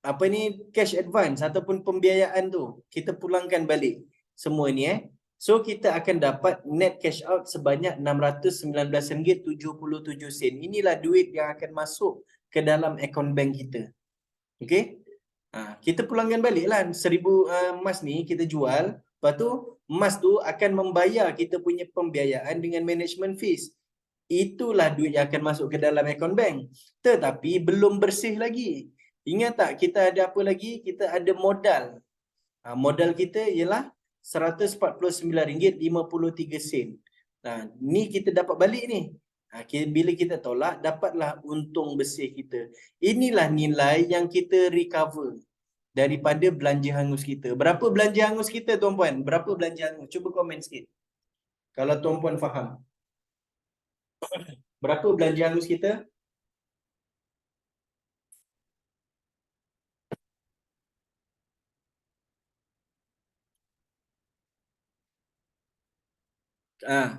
apa ni, cash advance ataupun pembiayaan tu. Kita pulangkan balik semua ni So kita akan dapat net cash out sebanyak RM619.77. Inilah duit yang akan masuk ke dalam akaun bank kita. Okey? Kita pulangkan balik lah 1,000 emas ni kita jual. Lepas tu emas tu akan membayar kita punya pembiayaan dengan management fees. Itulah duit yang akan masuk ke dalam akaun bank. Tetapi belum bersih lagi. Ingat tak kita ada apa lagi? Kita ada modal. Modal kita ialah RM149.53. Ni kita dapat balik ni. Bila kita tolak, dapatlah untung bersih kita. Inilah nilai yang kita recover daripada belanja hangus kita. Berapa belanja hangus kita tuan-puan? Berapa belanja hangus? Cuba komen sikit. Kalau tuan-puan faham. Berapa belanja hangus kita? Ah,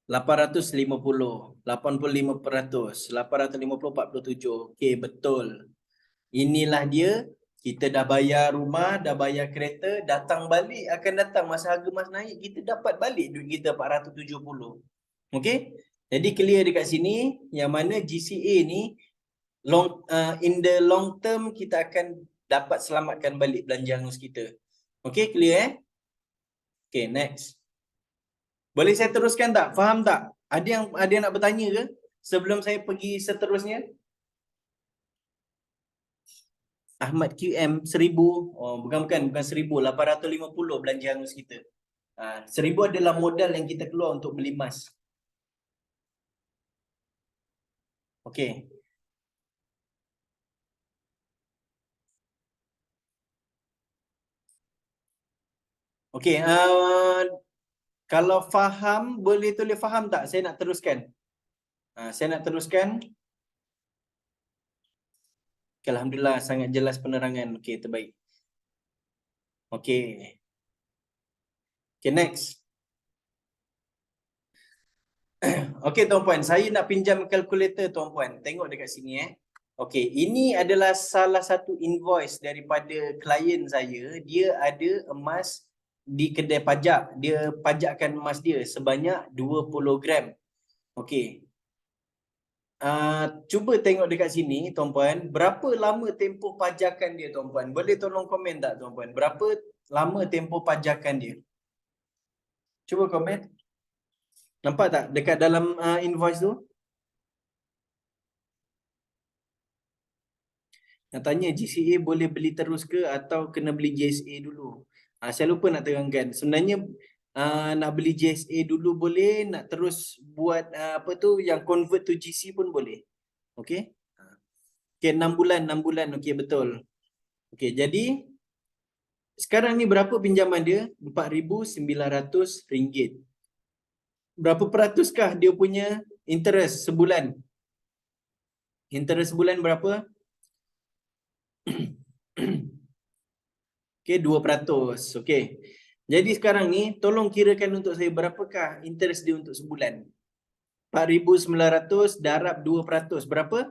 850, 85%, 850, 47. Okey, betul. Inilah dia. Kita dah bayar rumah, dah bayar kereta, datang balik akan datang masa harga emas naik, kita dapat balik duit kita 470. Okey? Jadi clear dekat sini yang mana GCA ni in the long term kita akan dapat selamatkan balik belanja hangus kita. Okey, clear Okey, next. Boleh saya teruskan tak? Faham tak? Ada yang nak bertanya ke sebelum saya pergi seterusnya? Ahmad QM 1000. Bukan 1000, 850 belanja hangus kita. 1000 adalah modal yang kita keluar untuk beli emas. Okey. Okey, kalau faham boleh tulis faham tak? Saya nak teruskan. Saya nak teruskan. Okay, alhamdulillah sangat jelas penerangan. Okey, terbaik. Okey. Okay, next. Okey tuan-puan, saya nak pinjam kalkulator tuan-puan. Tengok dekat sini Okey, ini adalah salah satu invoice daripada klien saya. Dia ada emas di kedai pajak. Dia pajakkan emas dia sebanyak 20 gram. Okey. Cuba tengok dekat sini tuan-puan, berapa lama tempoh pajakan dia tuan-puan? Boleh tolong komen tak tuan-puan? Berapa lama tempoh pajakan dia? Cuba komen. Nampak tak dekat dalam invoice tu? Nak tanya GCA boleh beli terus ke atau kena beli JSA dulu? Saya lupa nak terangkan. Sebenarnya nak beli JSA dulu boleh, nak terus buat apa tu yang convert to GC pun boleh. Okey? Okey, 6 bulan. Okey, betul. Okey, jadi sekarang ni berapa pinjaman dia? RM4,900. Berapa peratuskah dia punya interest sebulan? Interest sebulan berapa? Okey, 2%. Okey. Jadi sekarang ni tolong kirakan untuk saya berapakah interest dia untuk sebulan. 4,900 darab 2%. Berapa?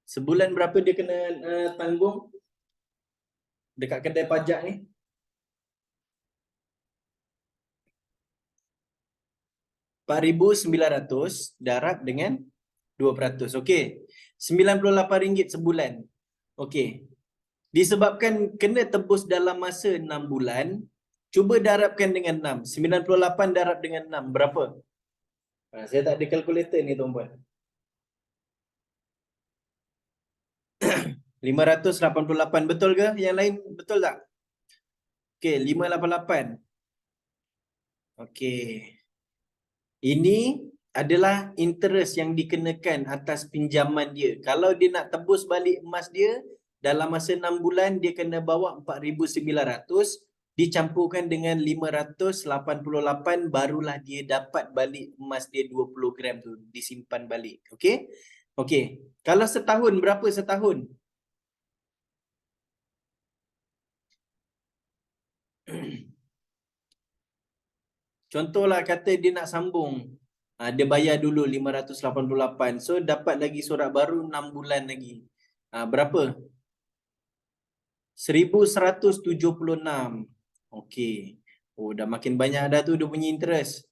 Sebulan berapa dia kena tanggung dekat kedai pajak ni? 4,900 darab dengan 2%. Okey. RM98 sebulan. Okey. Disebabkan kena tebus dalam masa 6 bulan, cuba darabkan dengan 6. 98 darab dengan 6 berapa? Saya tak ada kalkulator ni tuan-puan. 588 betul ke? Yang lain betul tak? Okey, 588. Okey. Ini adalah interest yang dikenakan atas pinjaman dia. Kalau dia nak tebus balik emas dia, dalam masa 6 bulan dia kena bawa 4,900 dicampurkan dengan 588 barulah dia dapat balik emas dia 20 gram tu disimpan balik. Okey? Okey. Kalau setahun berapa setahun? Contohlah kata dia nak sambung. Dia bayar dulu 588. So dapat lagi surat baru 6 bulan lagi. Berapa? 1,176. Okey. Oh, dah makin banyak dah tu dia punya interest.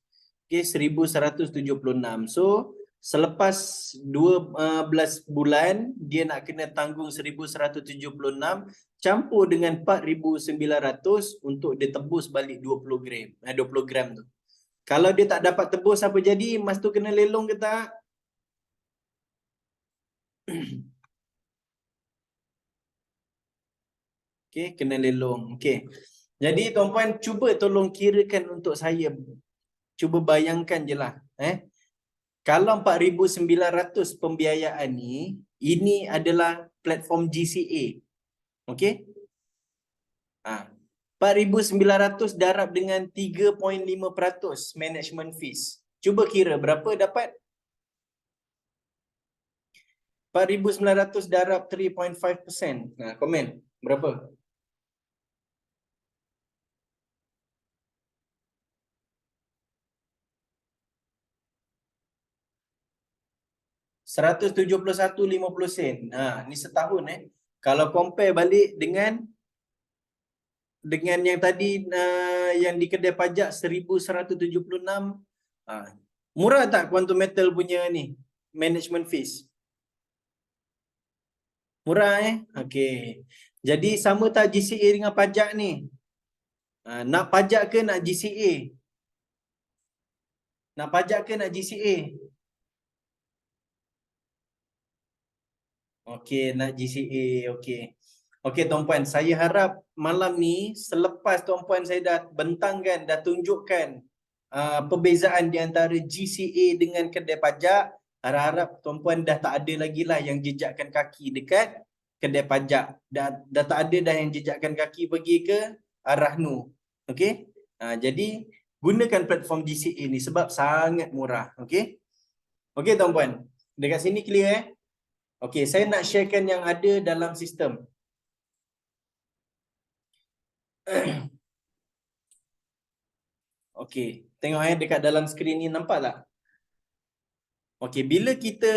Okey, 1,176. So selepas 12 bulan dia nak kena tanggung 1,176 campur dengan 4,900 untuk dia tebus balik 20 gram. 20 gram tu. Kalau dia tak dapat tebus apa jadi? Emas tu kena lelong ke tak? Okey, kena lelong. Okey. Jadi tuan-puan cuba tolong kirakan untuk saya. Cuba bayangkan je lah. Kalau 4,900 pembiayaan ni, ini adalah platform GCA. Okey? 4,900 darab dengan 3.5% management fees. Cuba kira berapa dapat? 4,900 darab 3.5%. Komen. Berapa? 171.50 sen. Ni setahun Kalau compare balik dengan yang tadi yang di kedai pajak 1,176, murah tak Quantum Metal punya ni management fees? Murah Okey. Jadi sama tak GCA dengan pajak ni? Nak pajak ke nak GCA? Nak pajak ke nak GCA? Okey, nak GCA. Okey. Okey tuan-puan, saya harap malam ni selepas tuan-puan saya dah bentangkan, dah tunjukkan perbezaan di antara GCA dengan kedai pajak, harap-harap tuan-puan dah tak ada lagi lah yang jejakkan kaki dekat kedai pajak. Dah tak ada dah yang jejakkan kaki pergi ke arah Nu. Okey? Jadi gunakan platform GCA ni sebab sangat murah. Okey? Okey tuan-puan. Dekat sini clear Okey, saya nak sharekan yang ada dalam sistem. Okey, tengok dekat dalam skrin ni nampak tak? Okey, bila kita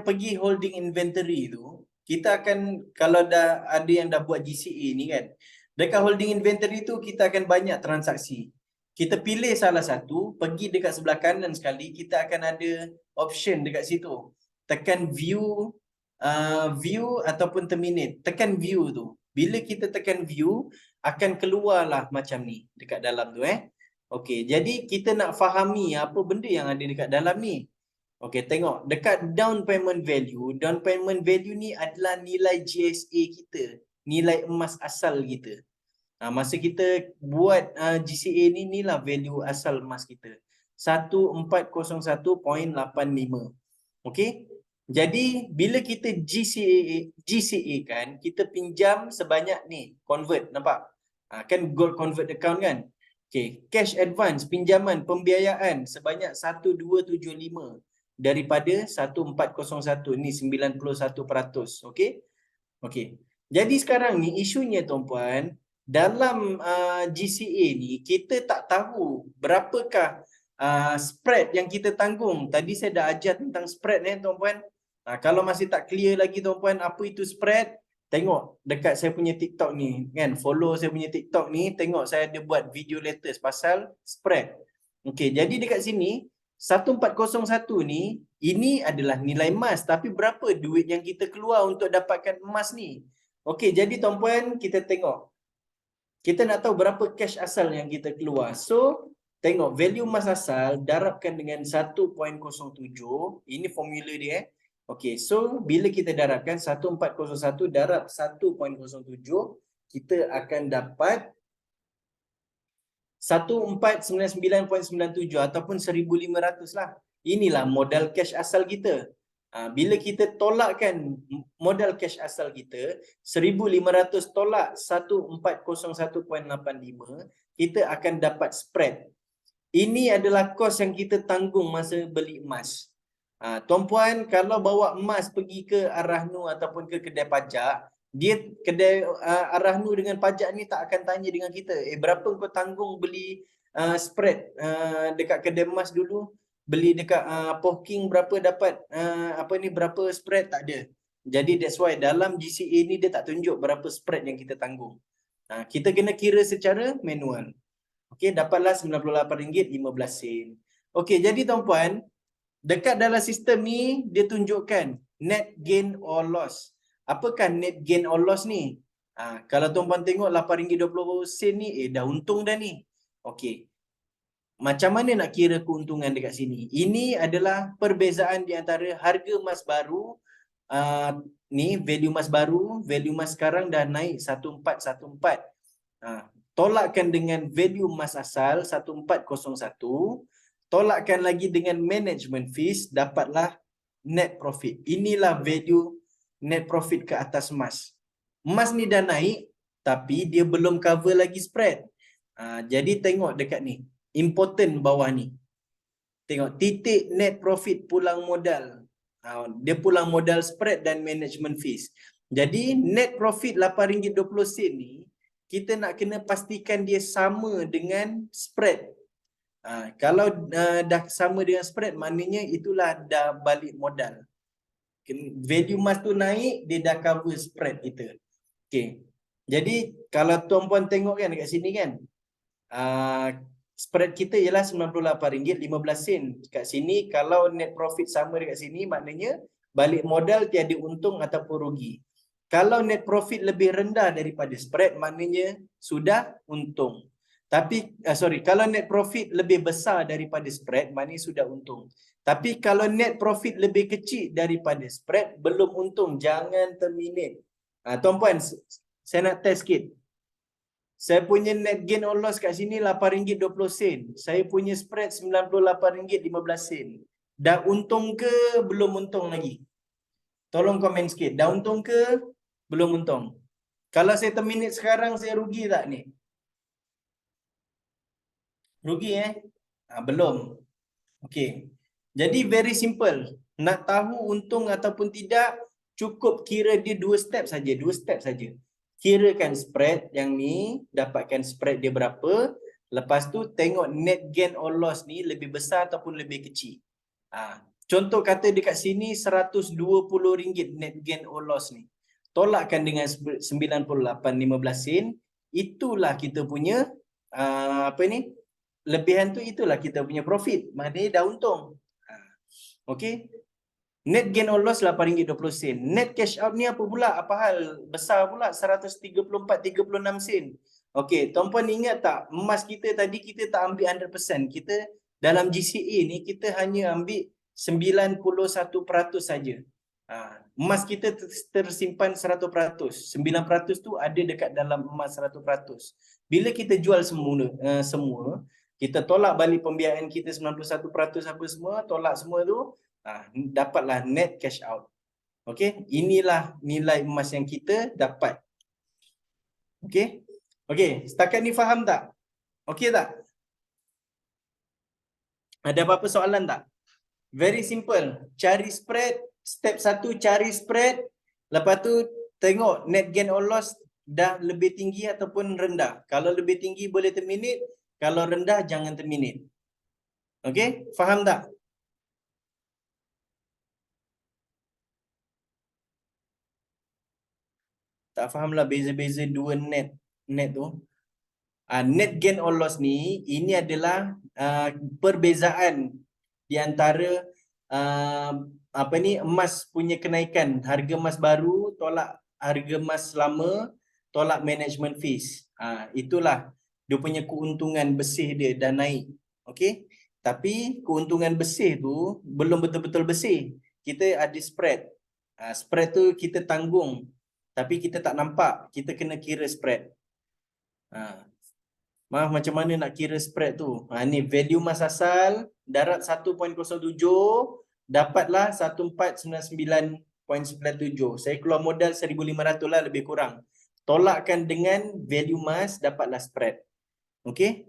pergi holding inventory tu, kita akan, kalau dah ada yang dah buat GCA ni kan, dekat holding inventory tu kita akan banyak transaksi. Kita pilih salah satu, pergi dekat sebelah kanan sekali, kita akan ada option dekat situ. Tekan view ataupun terminate. Tekan view tu. Bila kita tekan view, akan keluarlah macam ni dekat dalam tu Okey, jadi kita nak fahami apa benda yang ada dekat dalam ni. Okey, tengok dekat down payment value. Down payment value ni adalah nilai GSA kita, nilai emas asal kita. Masa kita buat GCA ni, inilah value asal emas kita. 1401.85. Okey. Jadi bila kita GCA kan, kita pinjam sebanyak ni, convert, nampak? Kan gold convert account kan? Okey, cash advance, pinjaman, pembiayaan sebanyak 1,275 daripada 1,401 ni 91%. Okey? Okey. Jadi sekarang ni isunya tuan-puan, dalam GCA ni kita tak tahu berapakah spread yang kita tanggung. Tadi saya dah ajar tentang spread tuan-puan. Kalau masih tak clear lagi tuan-puan apa itu spread, tengok dekat saya punya TikTok ni kan, follow saya punya TikTok ni, tengok saya ada buat video latest pasal spread. Okey, jadi dekat sini 1401 ni, ini adalah nilai emas, tapi berapa duit yang kita keluar untuk dapatkan emas ni? Okey, jadi tuan-puan kita tengok. Kita nak tahu berapa cash asal yang kita keluar. So, tengok value emas asal darabkan dengan 1.07. Ini formula dia. Okey, so bila kita darabkan 1401 darab 1.07, kita akan dapat 1499.97 ataupun 1500 lah. Inilah modal cash asal kita. Bila kita tolakkan modal cash asal kita 1500 tolak 1401.85, kita akan dapat spread. Ini adalah kos yang kita tanggung masa beli emas. Tuan-puan, kalau bawa emas pergi ke Arahnu ataupun ke kedai pajak, dia kedai Arahnu dengan pajak ni tak akan tanya dengan kita, berapa kau tanggung beli spread dekat kedai emas dulu, beli dekat Pohking berapa dapat berapa spread, tak ada. Jadi that's why dalam GCA ni dia tak tunjuk berapa spread yang kita tanggung. Kita kena kira secara manual. Okey, dapatlah RM98.15. Okey, jadi tuan-puan, dekat dalam sistem ni dia tunjukkan net gain or loss. Apakah net gain or loss ni? Kalau tuan-puan tengok RM8.20 ni, dah untung dah ni. Okey. Macam mana nak kira keuntungan dekat sini? Ini adalah perbezaan di antara harga emas baru, ni value emas baru, value emas sekarang dah naik 1414. Tolakkan dengan value emas asal 1401, tolakkan lagi dengan management fees, dapatlah net profit. Inilah value net profit ke atas emas. Emas ni dah naik tapi dia belum cover lagi spread. Jadi tengok dekat ni, important bawah ni. Tengok titik net profit pulang modal. Dia pulang modal spread dan management fees. Jadi net profit RM8.20 ni kita nak kena pastikan dia sama dengan spread. Kalau dah sama dengan spread, maknanya itulah dah balik modal. Value emas tu naik, dia dah cover spread kita. Okay. Jadi kalau tuan-puan tengok kan dekat sini kan, spread kita ialah RM98.15. Kat sini kalau net profit sama dekat sini, maknanya balik modal tiada untung ataupun rugi. Kalau net profit lebih rendah daripada spread, maknanya sudah untung. Tapi kalau net profit lebih besar daripada spread, maknanya sudah untung. Tapi kalau net profit lebih kecil daripada spread, belum untung, jangan terminate. Tuan-puan, saya nak test sikit. Saya punya net gain or loss kat sini RM8.20. Saya punya spread RM98.15. Dah untung ke belum untung lagi? Tolong komen sikit. Dah untung ke belum untung? Kalau saya terminate sekarang, saya rugi tak ni? Rugi belum. Okey. Jadi very simple. Nak tahu untung ataupun tidak, cukup kira dia 2 step saja. 2 step saja. Kirakan spread yang ni, dapatkan spread dia berapa. Lepas tu tengok net gain or loss ni lebih besar ataupun lebih kecil. Contoh kata dekat sini RM120 net gain or loss ni. Tolakkan dengan 98.15 itulah kita punya lebihan tu, itulah kita punya profit. Maknanya dah untung. Okey. Net gain or loss RM8.20. Net cash out ni apa pula? Apa hal? Besar pula 134.36 sen. Okey, tuan-puan ingat tak emas kita tadi kita tak ambil 100%. Kita dalam GCA ni kita hanya ambil 91% saja. Emas kita tersimpan 100%. 9% tu ada dekat dalam emas 100%. Bila kita jual semua, kita tolak balik pembiayaan kita 91% apa semua, tolak semua tu, dapatlah net cash out. Okey, inilah nilai emas yang kita dapat. Okey. Okey, setakat ni faham tak? Okey tak? Ada apa-apa soalan tak? Very simple. Cari spread. Step 1 cari spread. Lepas tu tengok net gain or loss. dah lebih tinggi ataupun rendah. Kalau lebih tinggi boleh terminate, kalau rendah jangan terminate. Okey, faham tak? Tak faham lah beza-beza dua net tu. Net gain or loss ni, ini adalah perbezaan di antara apa ni, emas punya kenaikan, harga emas baru tolak harga emas lama, tolak management fees. Itulah dia punya keuntungan bersih dia dah naik. Okey. Tapi keuntungan bersih tu belum betul-betul bersih. Kita ada spread. Spread tu kita tanggung. Tapi kita tak nampak, kita kena kira spread. Macam mana nak kira spread tu? Ni value emas asal darat 1.07, dapatlah 1499.97. Saya keluar modal 1500 lah lebih kurang. Tolakkan dengan value emas, dapatlah spread. Okey?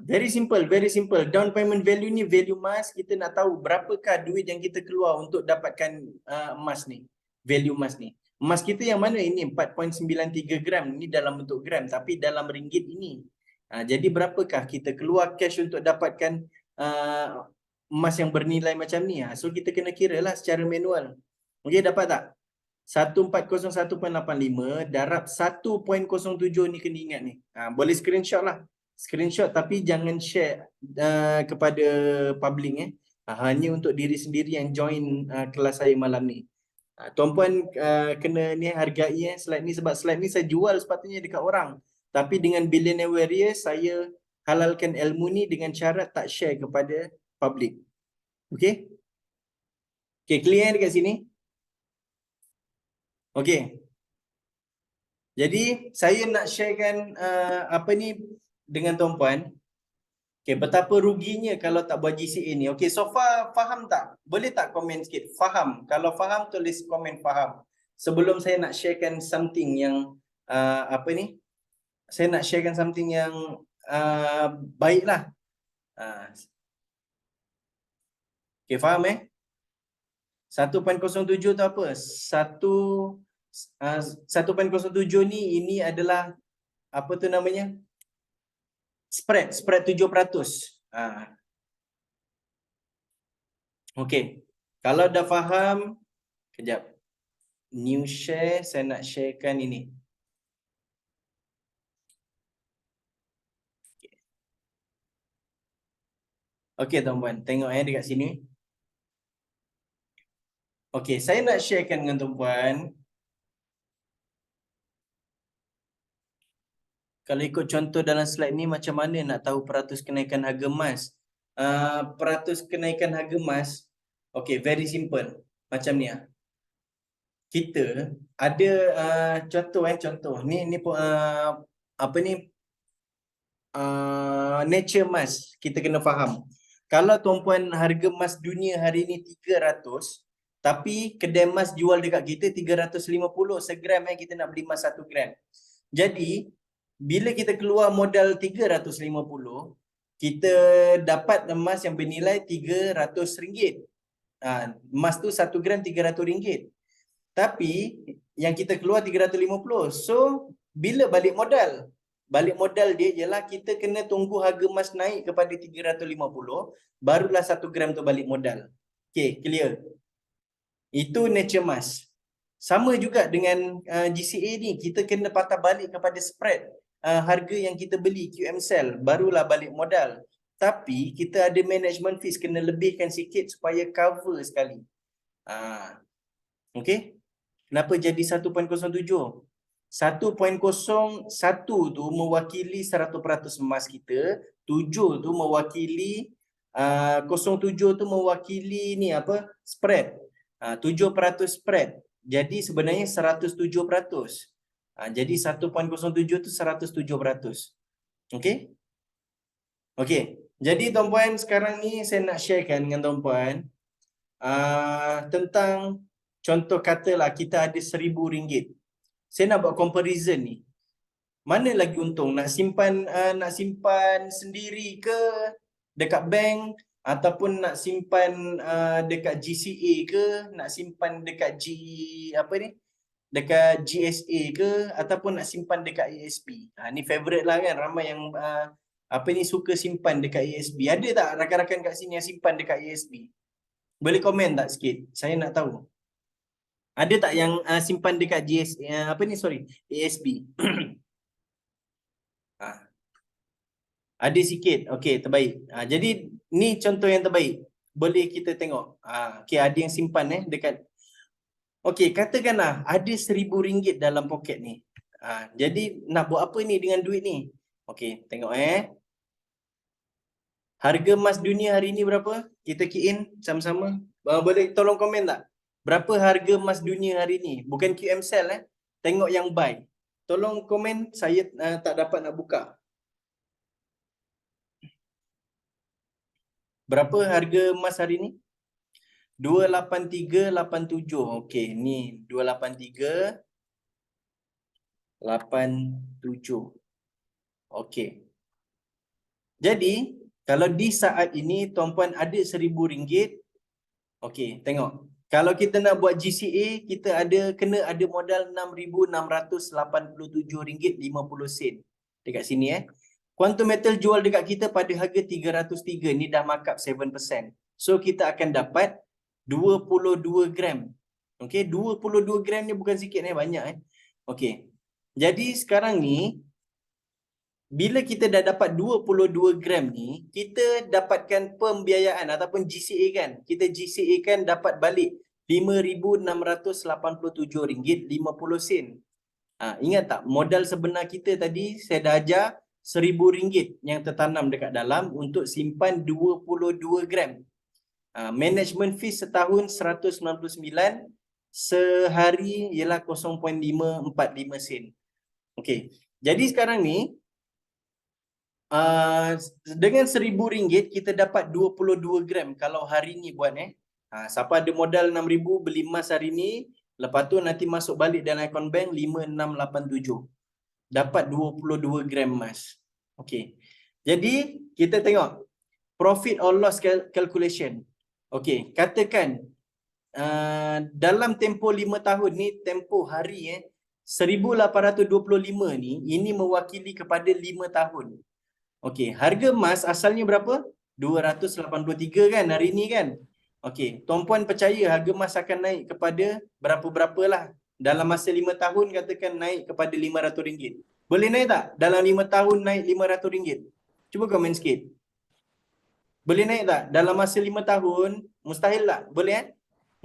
Very simple, very simple. Down payment value ni value emas, kita nak tahu berapakah duit yang kita keluar untuk dapatkan emas ni. Value emas ni. Emas kita yang mana ini? 4.93 gram. Ini dalam bentuk gram tapi dalam ringgit ini. Jadi berapakah kita keluar cash untuk dapatkan emas yang bernilai macam ni? So kita kena kira lah secara manual. Okey, dapat tak? 1401.85 darab 1.07 ni kena ingat ni. Boleh screenshot lah. Screenshot tapi jangan share kepada public. Hanya untuk diri sendiri yang join kelas saya malam ni. Tuan-puan kena ni hargai slide ni, sebab slide ni saya jual sepatutnya dekat orang. Tapi dengan Billionaire Warrior saya halalkan ilmu ni dengan syarat tak share kepada public. Okey? Okey, clear dekat sini? Okey. Jadi saya nak sharekan apa ni dengan tuan-puan. Okay, betapa ruginya kalau tak buat GCA ni. Okay, so far faham tak? Boleh tak komen sikit? Faham. Kalau faham, tulis komen faham. Sebelum saya nak sharekan something yang apa ni? Saya nak sharekan something yang baiklah. Okay, faham 1.07 tu apa? 1.07 ni, ini adalah apa tu namanya? Spread 7%. Okey. Kalau dah faham, kejap. New share, saya nak sharekan ini. Okey tuan-puan, tengok dekat sini. Okey, saya nak sharekan dengan tuan-puan. Kalau ikut contoh dalam slide ni, macam mana nak tahu peratus kenaikan harga emas? Peratus kenaikan harga emas, okay, very simple. Macam ni. Kita ada contoh. Ni apa ni? Nature emas. Kita kena faham. Kalau tuan-puan harga emas dunia hari ni 300, tapi kedai emas jual dekat kita 350 segram, kita nak beli emas 1 gram. Jadi bila kita keluar modal 350, kita dapat emas yang bernilai RM300. Emas tu 1 gram RM300. Tapi yang kita keluar 350. So bila balik modal? Balik modal dia ialah kita kena tunggu harga emas naik kepada 350, barulah 1 gram tu balik modal. Okay, clear? Itu nature emas. Sama juga dengan GCA ni, kita kena patah balik kepada spread harga yang kita beli QM Cell, barulah balik modal. Tapi kita ada management fees, kena lebihkan sikit supaya cover sekali. Okay? Kenapa jadi 1.07? 1.01 tu mewakili 100% emas kita, 7 tu mewakili 07 tu mewakili ni apa? Spread. 7% spread. Jadi sebenarnya 107%. Jadi 1.07 tu 107%. Okey? Okey. Jadi tuan-puan, sekarang ni saya nak sharekan dengan tuan-puan tentang contoh katalah kita ada RM1,000. Saya nak buat comparison ni. Mana lagi untung? Nak simpan sendiri ke dekat bank ataupun nak simpan dekat GCA ke, nak simpan dekat dekat GSA ke, ataupun nak simpan dekat ASB. Ni favorite lah kan, ramai yang suka simpan dekat ASB. Ada tak rakan-rakan kat sini yang simpan dekat ASB? Boleh komen tak sikit? Saya nak tahu. Ada tak yang simpan dekat ASB? Ada sikit. Okey, terbaik. Jadi ni contoh yang terbaik. Boleh kita tengok. Okey, ada yang simpan dekat. Okey, katakanlah ada RM1,000 dalam poket ni. Jadi nak buat apa ni dengan duit ni? Okey, tengok Harga emas dunia hari ni berapa? Kita key in sama-sama. Boleh tolong komen tak? Berapa harga emas dunia hari ni? Bukan QM sell Tengok yang buy. Tolong komen, saya tak dapat nak buka. Berapa harga emas hari ni? 28387. Okey, ni 28387. Okey. Jadi, kalau di saat ini tuan-puan ada RM1,000, okey, tengok. Kalau kita nak buat GCA, kita kena ada modal RM6,687.50 dekat sini Quantum Metal jual dekat kita pada harga 303, ni dah markup 7%. So kita akan dapat 22 gram. Okey, 22 gram ni bukan sikit banyak Okey. Jadi sekarang ni bila kita dah dapat 22 gram ni, kita dapatkan pembiayaan ataupun GCA kan. Kita GCA kan dapat balik RM5,687.50. Ingat tak modal sebenar kita tadi saya dah ajar RM1,000 yang tertanam dekat dalam untuk simpan 22 gram. Management fee setahun 199, sehari ialah 0.545 sen. Okey. Jadi sekarang ni dengan RM1,000 kita dapat 22 gram kalau hari ni buat siapa ada modal 6,000 beli emas hari ni, lepas tu nanti masuk balik dalam account bank 5687. Dapat 22 gram emas. Okey. Jadi kita tengok profit or loss calculation. Okey, katakan dalam tempoh 5 tahun ni, tempoh hari 1825 ni, ini mewakili kepada 5 tahun. Okey, harga emas asalnya berapa? 283 kan hari ni kan? Okey, tuan-puan percaya harga emas akan naik kepada berapa-berapalah. Dalam masa 5 tahun katakan naik kepada RM500. Boleh naik tak? Dalam 5 tahun naik RM500? Cuba komen sikit. Boleh naik tak? Dalam masa 5 tahun, mustahil tak? Boleh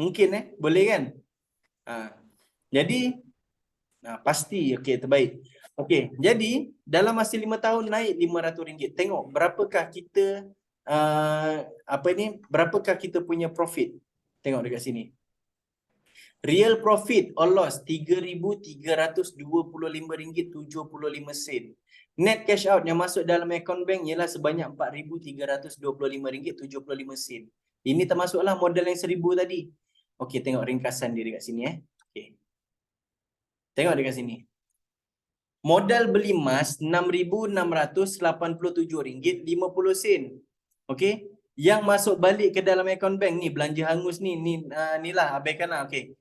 Mungkin boleh kan? Jadi, pasti. Okey, terbaik. Okey, jadi dalam masa 5 tahun naik RM500. Tengok berapakah kita, berapakah kita punya profit. Tengok dekat sini. Real profit or loss RM3,325.75. Net cash out yang masuk dalam account bank ialah sebanyak RM4,325.75. Ini termasuklah modal yang 1,000 tadi. Okey, tengok ringkasan dia dekat sini Okey. Tengok dekat sini. Modal beli emas RM6,687.50. Okey. Yang masuk balik ke dalam account bank ni belanja hangus ni lah abaikanlah. Okey.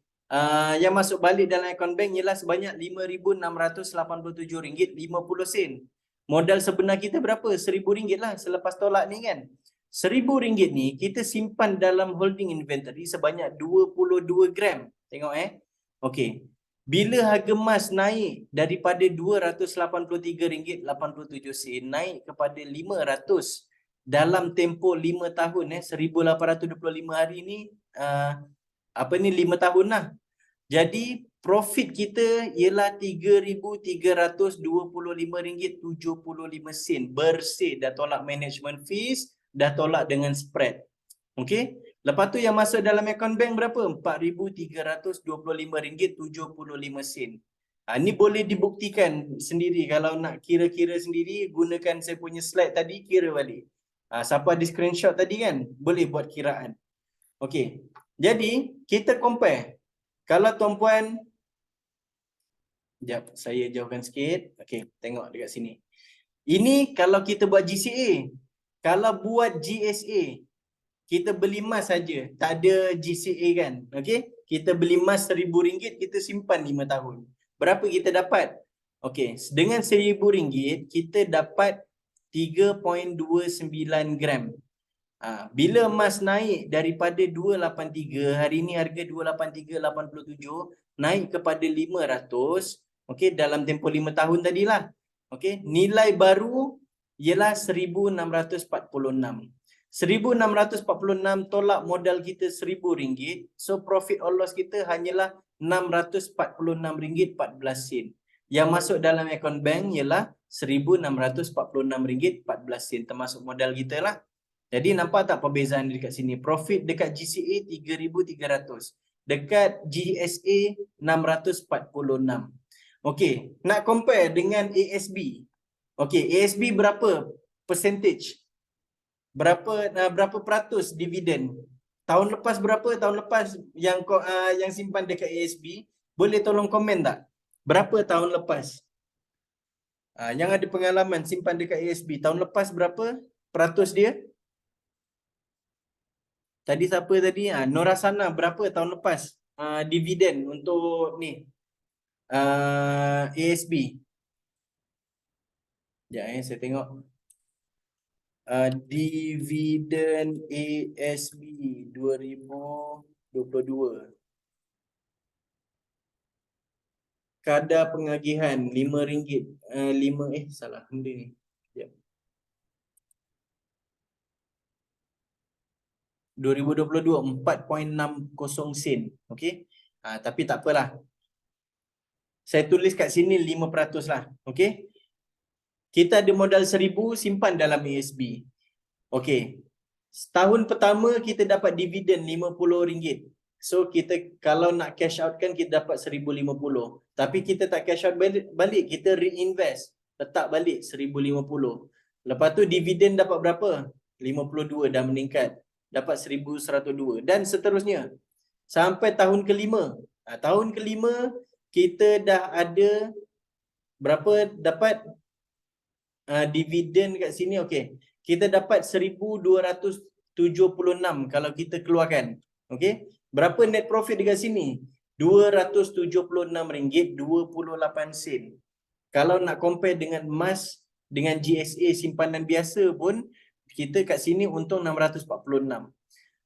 Yang masuk balik dalam account bank ialah sebanyak RM5,687.50. Modal sebenar kita berapa? RM1,000 lah selepas tolak ni kan. RM1,000 ni kita simpan dalam holding inventory sebanyak 22 gram. Tengok Okey. Bila harga emas naik daripada RM283.87 naik kepada RM500 dalam tempoh 5 tahun 1825 hari ni 5 tahun lah. Jadi profit kita ialah RM3,325.75 bersih, dah tolak management fees, dah tolak dengan spread. Okey. Lepas tu yang masuk dalam account bank berapa? RM4,325.75. Ni boleh dibuktikan sendiri. Kalau nak kira-kira sendiri, gunakan saya punya slide tadi, kira balik. Siapa ada screenshot tadi kan? Boleh buat kiraan. Okey. Jadi, kita compare. Kalau tuan-puan, sekejap, saya jauhkan sikit. Okey, tengok dekat sini. Ini kalau kita buat GCA. Kalau buat GSA, kita beli emas saja, tak ada GCA kan. Okey, kita beli emas RM1,000, kita simpan 5 tahun. Berapa kita dapat? Okey, dengan RM1,000 kita dapat 3.29 gram. Bila emas naik daripada 283, hari ini harga 283.87, naik kepada 500, okey, dalam tempoh 5 tahun tadilah. Okey, nilai baru ialah 1646. 1646 tolak modal kita RM1,000, so profit or loss kita hanyalah RM646.14. Yang masuk dalam akaun bank ialah RM1,646.14 termasuk modal kita lah. Jadi nampak tak perbezaan dekat sini? Profit dekat GCA 3,300. Dekat GSA 646. Okey, nak compare dengan ASB. Okey, ASB berapa percentage? Berapa peratus dividen? Tahun lepas berapa? Tahun lepas yang simpan dekat ASB, boleh tolong komen tak? Berapa tahun lepas? Yang ada pengalaman simpan dekat ASB, tahun lepas berapa peratus dia? Tadi siapa tadi? Norasana berapa tahun lepas dividen untuk ni ASB? Sekejap saya tengok. Dividen ASB 2022. Kadar pengagihan RM5. Salah benda ni. Sekejap. 2022 4.60 sen. Okey. Tapi tak apalah. Saya tulis kat sini 5% lah. Okey. Kita ada modal 1,000 simpan dalam ASB. Okey. Setahun pertama kita dapat dividen RM50. So kita kalau nak cash out kan kita dapat 1,050. Tapi kita tak cash out balik, kita reinvest. Letak balik 1,050. Lepas tu dividen dapat berapa? 52 dah meningkat. Dapat 1,102 dan seterusnya. Sampai tahun kelima. Tahun kelima kita dah ada berapa dapat dividen kat sini. Okey. Kita dapat 1,276 kalau kita keluarkan. Okey. Berapa net profit dekat sini? RM276.28. Kalau nak compare dengan emas dengan GSA simpanan biasa pun kita kat sini untung 646.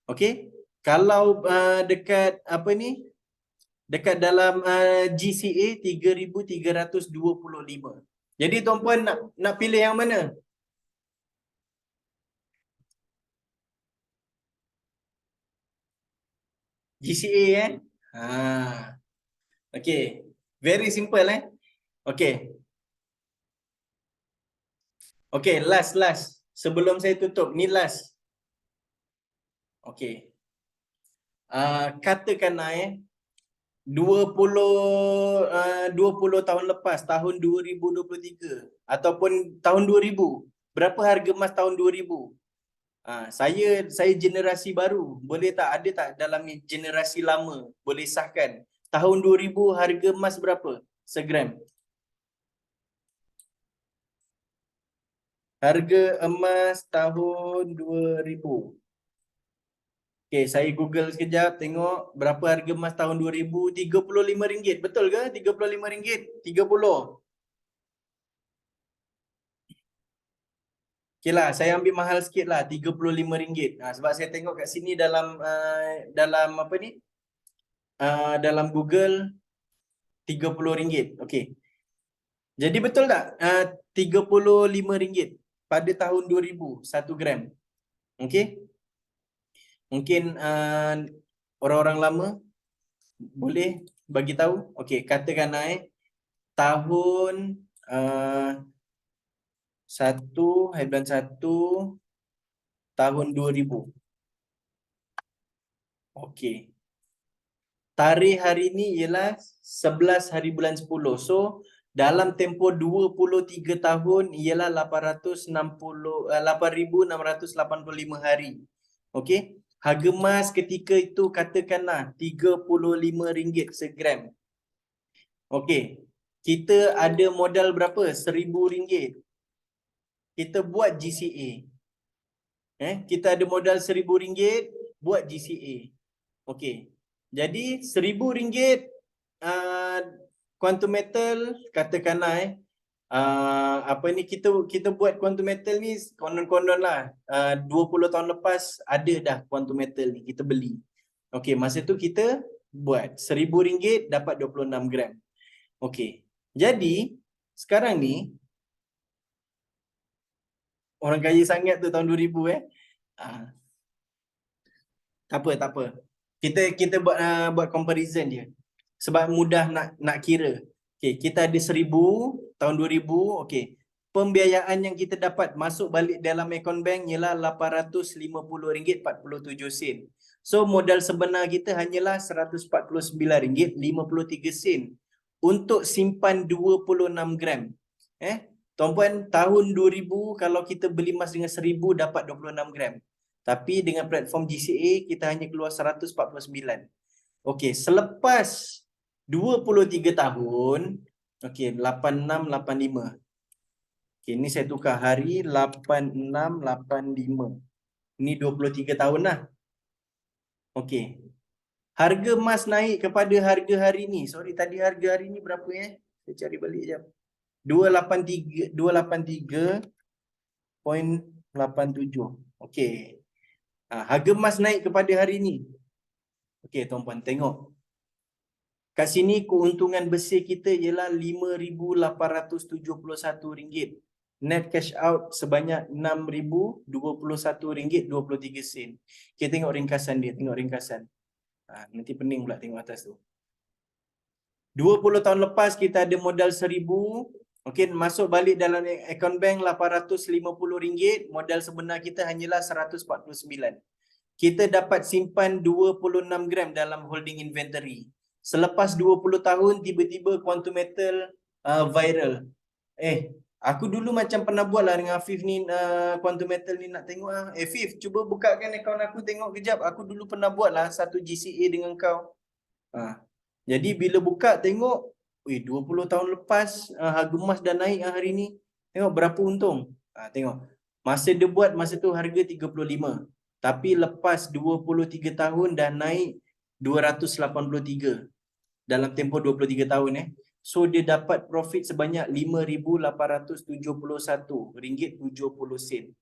Okey. Kalau dekat apa ni? Dekat dalam GCA 3,325. Jadi tuan-puan nak pilih yang mana? GCA Okay. Very simple Okay. Okay, last. Sebelum saya tutup, ni last. Okay. Katakan 20 tahun lepas, tahun 2023 ataupun tahun 2000, berapa harga emas tahun 2000? Saya generasi baru, boleh tak ada tak dalam generasi lama boleh sahkan tahun 2000 harga emas berapa segram? Harga emas tahun 2000. Okay, saya Google sekejap, tengok berapa harga emas tahun 2000. RM35. Betul ke? RM35? 30. Okay lah, saya ambil mahal sikit lah, RM35. Sebab saya tengok kat sini dalam apa ni? Dalam Google RM30. Okay. Jadi betul tak? RM35 pada tahun 2000 1 gram. Okay. Mungkin orang-orang lama boleh bagi tahu. Okey, katakan tahun 1 tahun 2000. Okey. Tarikh hari ini ialah 11 hari bulan 10. So dalam tempoh 23 tahun ialah 8,685 hari. Okey. Harga emas ketika itu katakanlah RM35 segram. Okey. Kita ada modal berapa? RM1,000. Kita buat GCA. Kita ada modal RM1,000 buat GCA. Okey. Jadi RM1,000 quantum metal, katakanlah apa ni, kita buat quantum metal ni konon-konon lah 20 tahun lepas ada dah quantum metal ni, kita beli. Okey, masa tu kita buat RM1,000 dapat 26 gram. Okey. Jadi sekarang ni orang kaya sangat tu tahun 2000 tak apa. Kita buat comparison je. Sebab mudah nak kira. Okey, kita ada 1000 tahun 2000, okey. Pembiayaan yang kita dapat masuk balik dalam akaun bank ialah RM850.47. So modal sebenar kita hanyalah RM149.53 untuk simpan 26 gram. Tuan-puan, tahun 2000 kalau kita beli emas dengan 1000 dapat 26 gram. Tapi dengan platform GCA kita hanya keluar 149. Okey, selepas 23 tahun, okey, 8685. Okey, ni saya tukar hari 8685. Ni 23 tahun lah. Okey. Harga emas naik kepada harga hari ni. Sorry, tadi harga hari ni berapa Saya cari balik jap. 283.87. Okey. Harga emas naik kepada hari ni. Okey, tuan-puan tengok. Kat sini keuntungan bersih kita ialah RM5,871. Net cash out sebanyak RM6,021.23. Okay, tengok ringkasan dia. Nanti pening pula tengok atas tu. 20 tahun lepas kita ada modal RM1,000. Okay, masuk balik dalam akaun bank RM850. Modal sebenar kita hanyalah RM149. Kita dapat simpan 26 gram dalam holding inventory. Selepas 20 tahun tiba-tiba quantum metal viral. Aku dulu macam pernah buat lah dengan Afif ni quantum metal ni, nak tengok lah. Afif, cuba bukakan akaun aku tengok kejap. Aku dulu pernah buat lah satu GCA dengan kau. Jadi bila buka tengok, 20 tahun lepas harga emas dah naik hari ni. Tengok berapa untung. Tengok. Masa dia buat masa tu harga 35. Tapi lepas 23 tahun dah naik 283 dalam tempoh 23 tahun So dia dapat profit sebanyak RM5,871.70.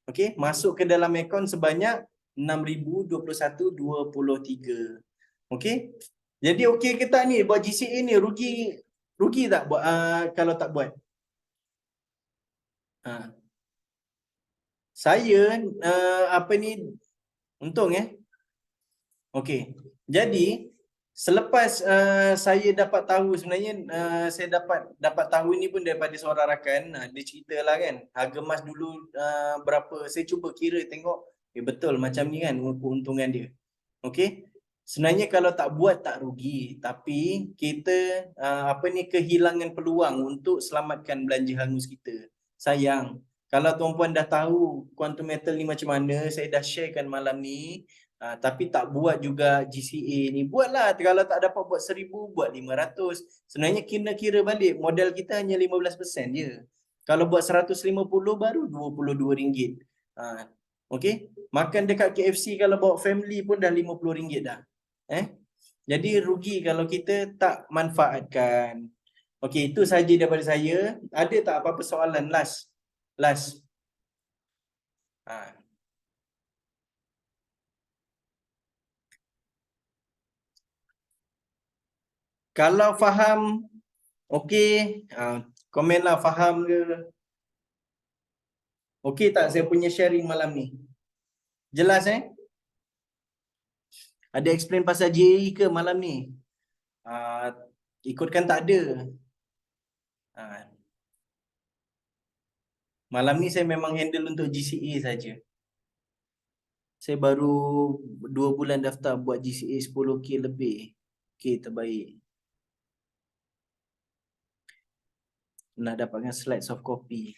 Okey, masuk ke dalam akaun sebanyak RM6,021.23. Okey. Jadi okey ke tak ni buat GCA ni? Rugi tak buat kalau tak buat? Saya untung Okey. Jadi selepas saya dapat tahu, sebenarnya saya dapat tahu ni pun daripada seorang rakan. Dia ceritalah kan, harga emas dulu berapa. Saya cuba kira tengok, betul macam ni kan keuntungan dia. Okey. Sebenarnya kalau tak buat tak rugi, tapi kita kehilangan peluang untuk selamatkan belanja hangus kita. Sayang. Kalau tuan-puan dah tahu quantum metal ni macam mana, saya dah sharekan malam ni. Tapi tak buat juga GCA ni. Buatlah. Kalau tak dapat buat 1000, buat 500. Sebenarnya kira balik, modal kita hanya 15% je. Kalau buat 150 baru RM22. Okey. Makan dekat KFC kalau bawa family pun dah RM50 dah. Jadi rugi kalau kita tak manfaatkan. Okey, itu saja daripada saya. Ada tak apa-apa soalan last? Kalau faham, okey, komenlah faham ke. Okey tak saya punya sharing malam ni? Jelas Ada explain pasal JAE ke malam ni? Ikutkan tak ada. Malam ni saya memang handle untuk GCA saja. Saya baru 2 bulan daftar buat GCA 10K lebih. Okey, terbaik. Nak dapatkan slide soft copy.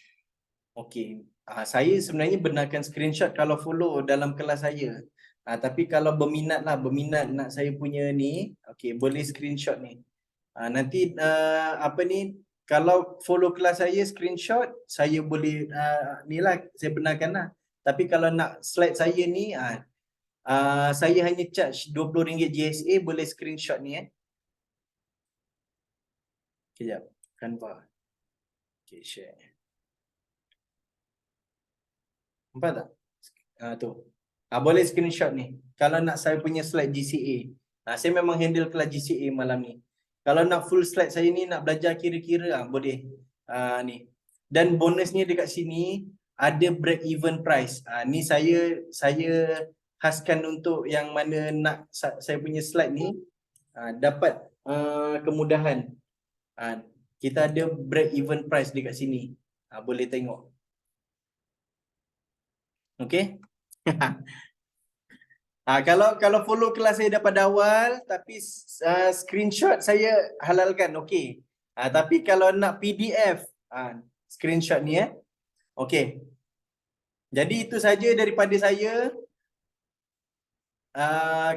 Okey. Saya sebenarnya benarkan screenshot kalau follow dalam kelas saya. Tapi kalau berminat nak saya punya ni, okey, boleh screenshot ni. Nanti kalau follow kelas saya screenshot, saya boleh saya benarkan lah. Tapi kalau nak slide saya ni, saya hanya charge RM20 GSA, boleh screenshot ni Kejap, Canva. Okay, share. Nampak tak? Tu. Boleh screenshot ni. Kalau nak saya punya slide GCA. Saya memang handle kelas GCA malam ni. Kalau nak full slide saya ni, nak belajar kira-kira, boleh. Ni. Dan bonusnya dekat sini, ada break even price. Ni saya khaskan untuk yang mana nak saya punya slide ni dapat kemudahan. Kita ada break even price dekat sini. Boleh tengok. Okay. Kalau follow kelas saya daripada awal tapi screenshot saya halalkan, okey. Tapi kalau nak PDF, screenshot ni okey. Jadi itu saja daripada saya.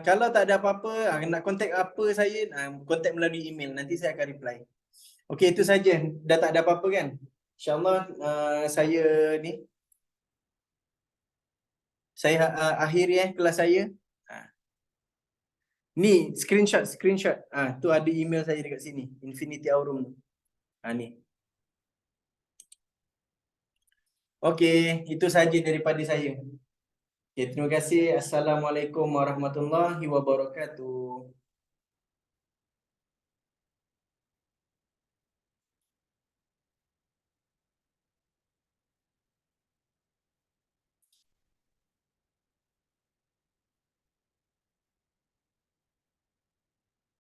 Kalau tak ada apa-apa, nak kontak apa saya, kontak melalui email, nanti saya akan reply. Okey, itu saja. Dah tak ada apa-apa kan? InsyaAllah saya ni saya akhiri kelas saya. Ni screenshot. Tu ada email saya dekat sini, Infinity Aurum. Ni. Okey, itu saja daripada saya. Okay, terima kasih. Assalamualaikum warahmatullahi wabarakatuh.